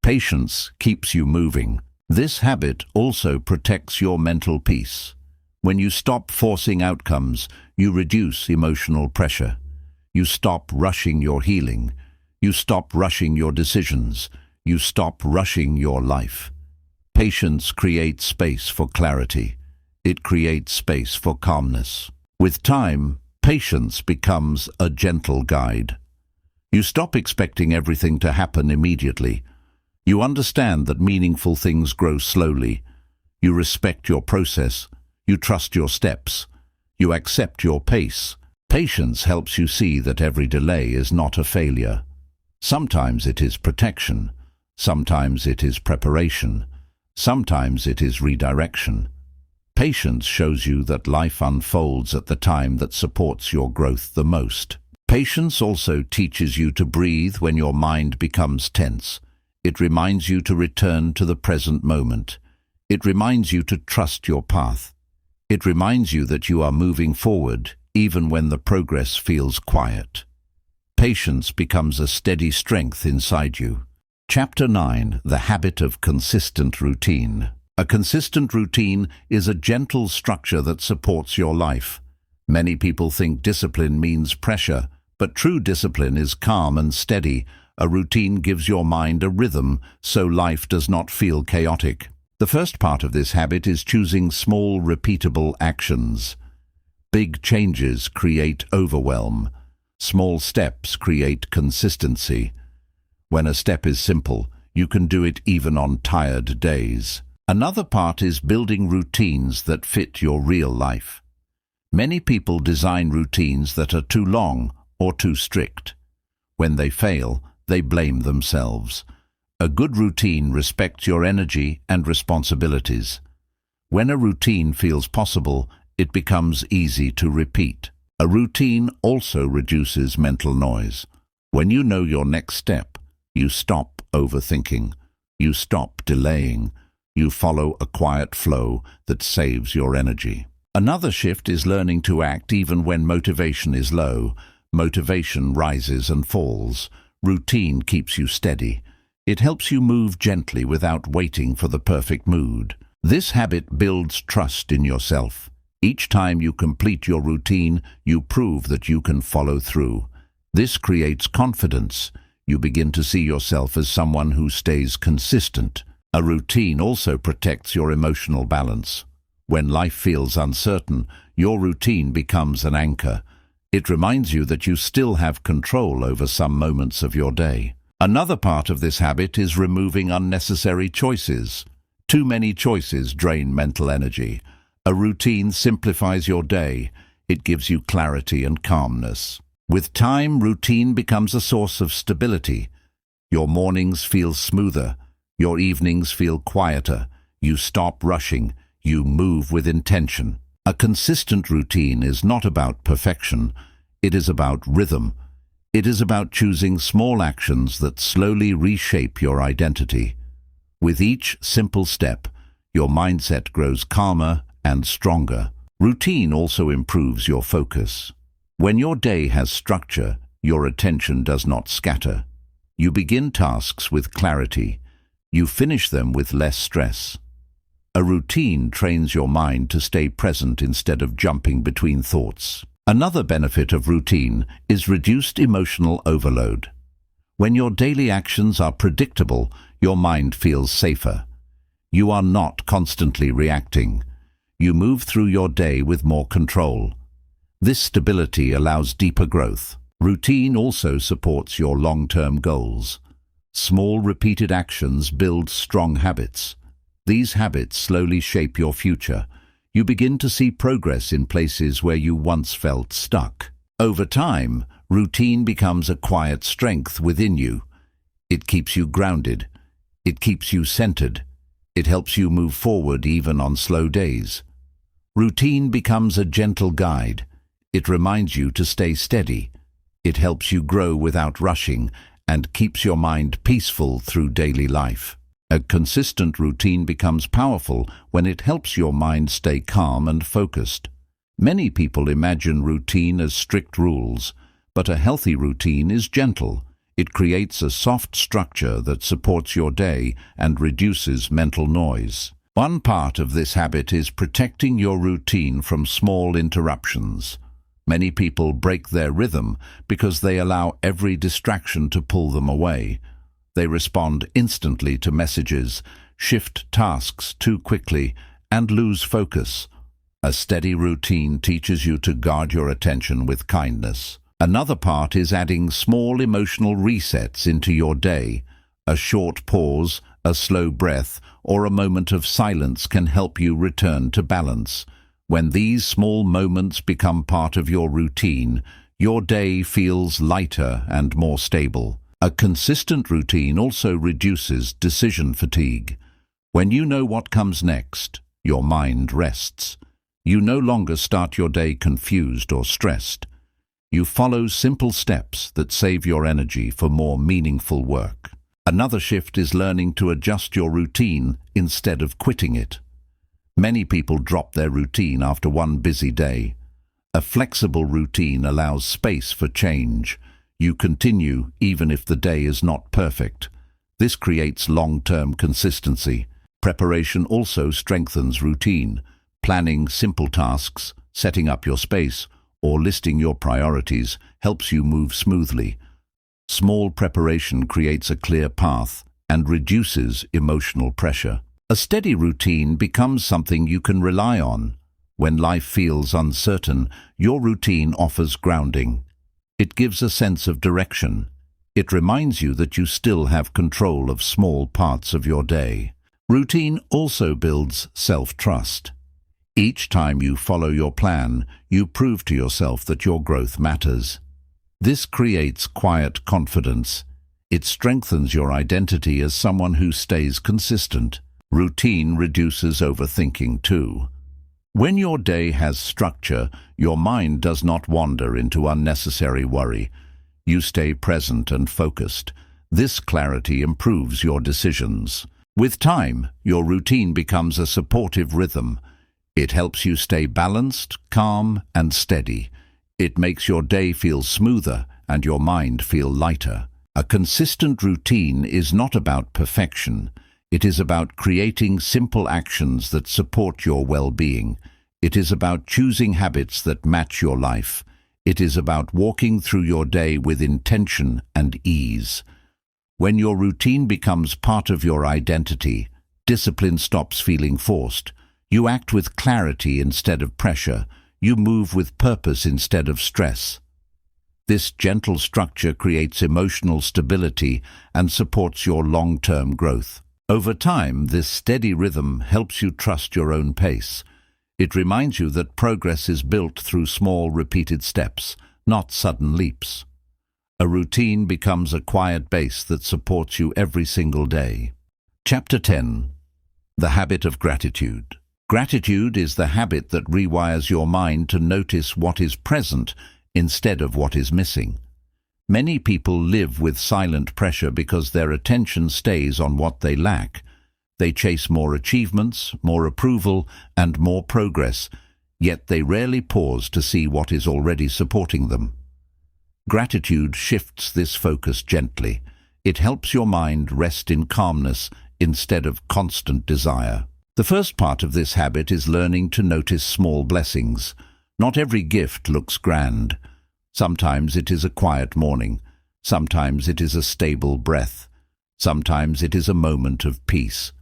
Patience keeps you moving. This habit also protects your mental peace. When you stop forcing outcomes, you reduce emotional pressure. You stop rushing your healing. You stop rushing your decisions. You stop rushing your life. Patience creates space for clarity. It creates space for calmness. With time, patience becomes a gentle guide. You stop expecting everything to happen immediately. You understand that meaningful things grow slowly. You respect your process. You trust your steps. You accept your pace. Patience helps you see that every delay is not a failure. Sometimes it is protection, sometimes it is preparation, sometimes it is redirection. Patience shows you that life unfolds at the time that supports your growth the most. Patience also teaches you to breathe when your mind becomes tense. It reminds you to return to the present moment. It reminds you to trust your path. It reminds you that you are moving forward, even when the progress feels quiet. Patience becomes a steady strength inside you. Chapter 9. The Habit of Consistent Routine. A consistent routine is a gentle structure that supports your life. Many people think discipline means pressure, but true discipline is calm and steady. A routine gives your mind a rhythm, so life does not feel chaotic. The first part of this habit is choosing small, repeatable actions. Big changes create overwhelm. Small steps create consistency. When a step is simple, you can do it even on tired days. Another part is building routines that fit your real life. Many people design routines that are too long or too strict. When they fail, they blame themselves. A good routine respects your energy and responsibilities. When a routine feels possible, it becomes easy to repeat. A routine also reduces mental noise. When you know your next step, you stop overthinking. You stop delaying. You follow a quiet flow that saves your energy. Another shift is learning to act even when motivation is low. Motivation rises and falls. Routine keeps you steady. It helps you move gently without waiting for the perfect mood. This habit builds trust in yourself. Each time you complete your routine, you prove that you can follow through. This creates confidence. You begin to see yourself as someone who stays consistent. A routine also protects your emotional balance. When life feels uncertain, your routine becomes an anchor. It reminds you that you still have control over some moments of your day. Another part of this habit is removing unnecessary choices. Too many choices drain mental energy. A routine simplifies your day. It gives you clarity and calmness. With time, routine becomes a source of stability. Your mornings feel smoother. Your evenings feel quieter. You stop rushing. You move with intention. A consistent routine is not about perfection. It is about rhythm. It is about choosing small actions that slowly reshape your identity. With each simple step, your mindset grows calmer and stronger. Routine also improves your focus. When your day has structure, your attention does not scatter. You begin tasks with clarity. You finish them with less stress. A routine trains your mind to stay present instead of jumping between thoughts. Another benefit of routine is reduced emotional overload. When your daily actions are predictable, your mind feels safer. You are not constantly reacting. You move through your day with more control. This stability allows deeper growth. Routine also supports your long-term goals. Small, repeated actions build strong habits. These habits slowly shape your future. You begin to see progress in places where you once felt stuck. Over time, routine becomes a quiet strength within you. It keeps you grounded. It keeps you centered. It helps you move forward even on slow days. Routine becomes a gentle guide. It reminds you to stay steady. It helps you grow without rushing and keeps your mind peaceful through daily life. A consistent routine becomes powerful when it helps your mind stay calm and focused. Many people imagine routine as strict rules, but a healthy routine is gentle. It creates a soft structure that supports your day and reduces mental noise. One part of this habit is protecting your routine from small interruptions. Many people break their rhythm because they allow every distraction to pull them away. They respond instantly to messages, shift tasks too quickly, and lose focus. A steady routine teaches you to guard your attention with kindness. Another part is adding small emotional resets into your day. A short pause, a slow breath, or a moment of silence can help you return to balance. When these small moments become part of your routine, your day feels lighter and more stable. A consistent routine also reduces decision fatigue. When you know what comes next, your mind rests. You no longer start your day confused or stressed. You follow simple steps that save your energy for more meaningful work. Another shift is learning to adjust your routine instead of quitting it. Many people drop their routine after one busy day. A flexible routine allows space for change. You continue even if the day is not perfect. This creates long-term consistency. Preparation also strengthens routine. Planning simple tasks, setting up your space, or listing your priorities helps you move smoothly. Small preparation creates a clear path and reduces emotional pressure. A steady routine becomes something you can rely on. When life feels uncertain, your routine offers grounding. It gives a sense of direction. It reminds you that you still have control of small parts of your day. Routine also builds self-trust. Each time you follow your plan, you prove to yourself that your growth matters. This creates quiet confidence. It strengthens your identity as someone who stays consistent. Routine reduces overthinking too. When your day has structure, your mind does not wander into unnecessary worry. You stay present and focused. This clarity improves your decisions. With time, your routine becomes a supportive rhythm. It helps you stay balanced, calm, and steady. It makes your day feel smoother and your mind feel lighter. A consistent routine is not about perfection. It is about creating simple actions that support your well-being. It is about choosing habits that match your life. It is about walking through your day with intention and ease. When your routine becomes part of your identity, discipline stops feeling forced. You act with clarity instead of pressure. You move with purpose instead of stress. This gentle structure creates emotional stability and supports your long-term growth. Over time, this steady rhythm helps you trust your own pace. It reminds you that progress is built through small, repeated steps, not sudden leaps. A routine becomes a quiet base that supports you every single day. Chapter 10. The Habit of Gratitude. Gratitude is the habit that rewires your mind to notice what is present instead of what is missing. Many people live with silent pressure because their attention stays on what they lack. They chase more achievements, more approval, and more progress, yet they rarely pause to see what is already supporting them. Gratitude shifts this focus gently. It helps your mind rest in calmness instead of constant desire. The first part of this habit is learning to notice small blessings. Not every gift looks grand. Sometimes it is a quiet morning. Sometimes it is a stable breath. Sometimes it is a moment of peace.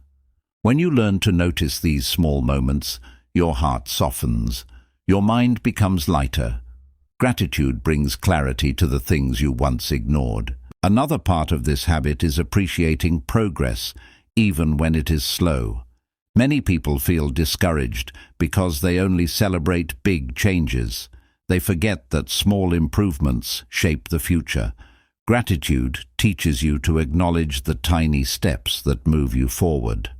When you learn to notice these small moments, your heart softens. Your mind becomes lighter. Gratitude brings clarity to the things you once ignored. Another part of this habit is appreciating progress, even when it is slow. Many people feel discouraged because they only celebrate big changes. They forget that small improvements shape the future. Gratitude teaches you to acknowledge the tiny steps that move you forward.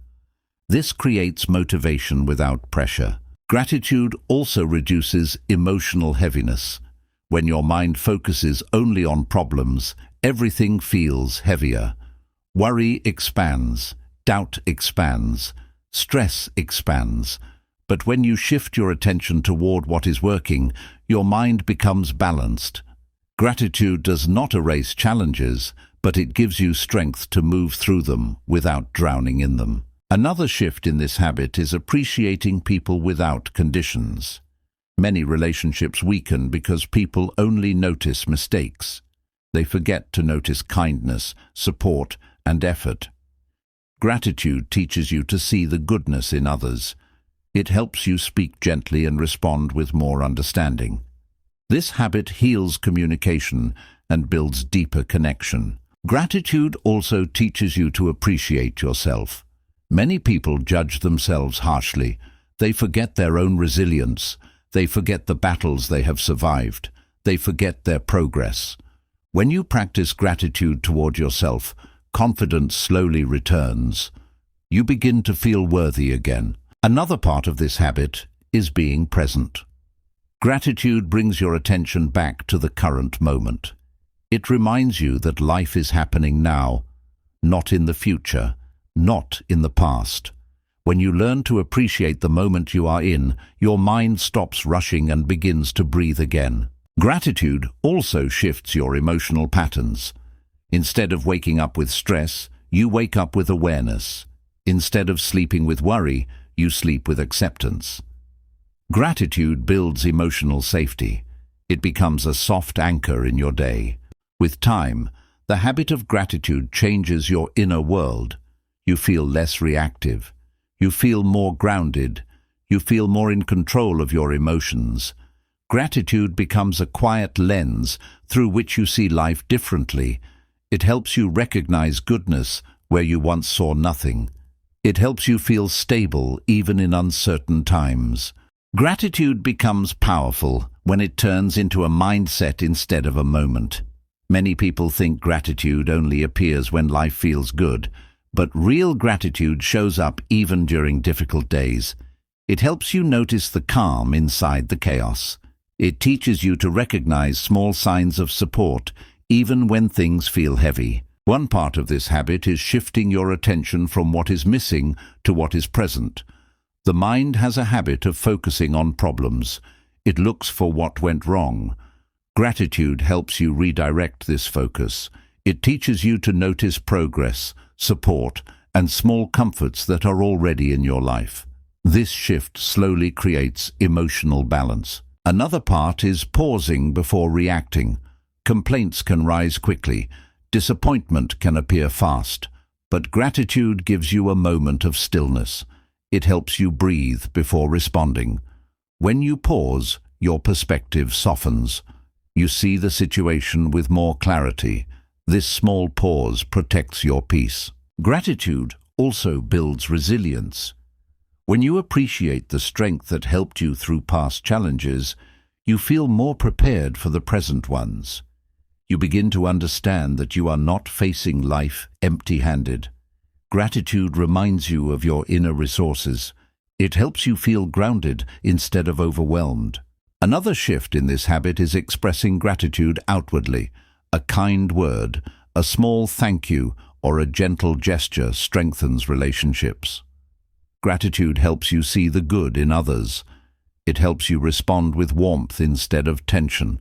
This creates motivation without pressure. Gratitude also reduces emotional heaviness. When your mind focuses only on problems, everything feels heavier. Worry expands, doubt expands, stress expands. But when you shift your attention toward what is working, your mind becomes balanced. Gratitude does not erase challenges, but it gives you strength to move through them without drowning in them. Another shift in this habit is appreciating people without conditions. Many relationships weaken because people only notice mistakes. They forget to notice kindness, support, and effort. Gratitude teaches you to see the goodness in others. It helps you speak gently and respond with more understanding. This habit heals communication and builds deeper connection. Gratitude also teaches you to appreciate yourself. Many people judge themselves harshly. They forget their own resilience. They forget the battles they have survived. They forget their progress. When you practice gratitude toward yourself, confidence slowly returns. You begin to feel worthy again. Another part of this habit is being present. Gratitude brings your attention back to the current moment. It reminds you that life is happening now, not in the future, not in the past. When you learn to appreciate the moment you are in, your mind stops rushing and begins to breathe again. Gratitude also shifts your emotional patterns. Instead of waking up with stress, you wake up with awareness. Instead of sleeping with worry, you sleep with acceptance. Gratitude builds emotional safety. It becomes a soft anchor in your day. With time, the habit of gratitude changes your inner world. You feel less reactive. You feel more grounded. You feel more in control of your emotions. Gratitude becomes a quiet lens through which you see life differently. It helps you recognize goodness where you once saw nothing. It helps you feel stable even in uncertain times. Gratitude becomes powerful when it turns into a mindset instead of a moment. Many people think gratitude only appears when life feels good, but real gratitude shows up even during difficult days. It helps you notice the calm inside the chaos. It teaches you to recognize small signs of support, even when things feel heavy. One part of this habit is shifting your attention from what is missing to what is present. The mind has a habit of focusing on problems. It looks for what went wrong. Gratitude helps you redirect this focus. It teaches you to notice progress, support, and small comforts that are already in your life. This shift slowly creates emotional balance. Another part is pausing before reacting. Complaints can rise quickly. Disappointment can appear fast. But gratitude gives you a moment of stillness. It helps you breathe before responding. When you pause, your perspective softens. You see the situation with more clarity. This small pause protects your peace. Gratitude also builds resilience. When you appreciate the strength that helped you through past challenges, you feel more prepared for the present ones. You begin to understand that you are not facing life empty-handed. Gratitude reminds you of your inner resources. It helps you feel grounded instead of overwhelmed. Another shift in this habit is expressing gratitude outwardly. A kind word, a small thank you, or a gentle gesture strengthens relationships. Gratitude helps you see the good in others. It helps you respond with warmth instead of tension.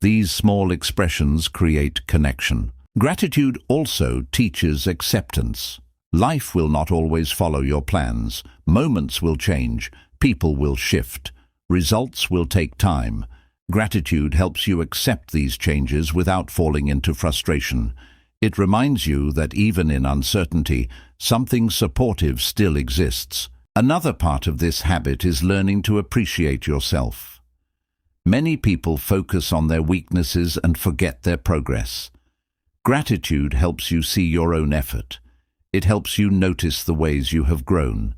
These small expressions create connection. Gratitude also teaches acceptance. Life will not always follow your plans. Moments will change. People will shift. Results will take time. Gratitude helps you accept these changes without falling into frustration. It reminds you that even in uncertainty, something supportive still exists. Another part of this habit is learning to appreciate yourself. Many people focus on their weaknesses and forget their progress. Gratitude helps you see your own effort. It helps you notice the ways you have grown.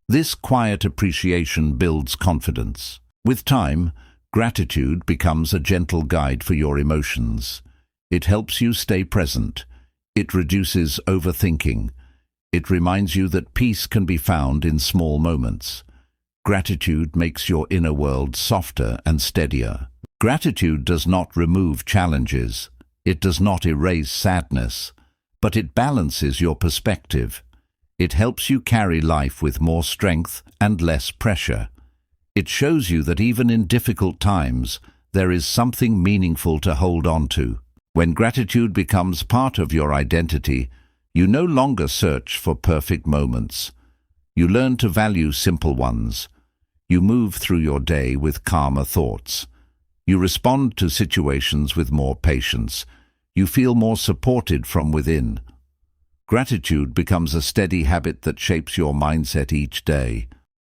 This quiet appreciation builds confidence. With time, gratitude becomes a gentle guide for your emotions. It helps you stay present. It reduces overthinking. It reminds you that peace can be found in small moments. Gratitude makes your inner world softer and steadier. Gratitude does not remove challenges. It does not erase sadness, but it balances your perspective. It helps you carry life with more strength and less pressure. It shows you that even in difficult times, there is something meaningful to hold on to. When gratitude becomes part of your identity, you no longer search for perfect moments. You learn to value simple ones. You move through your day with calmer thoughts. You respond to situations with more patience. You feel more supported from within. Gratitude becomes a steady habit that shapes your mindset each day.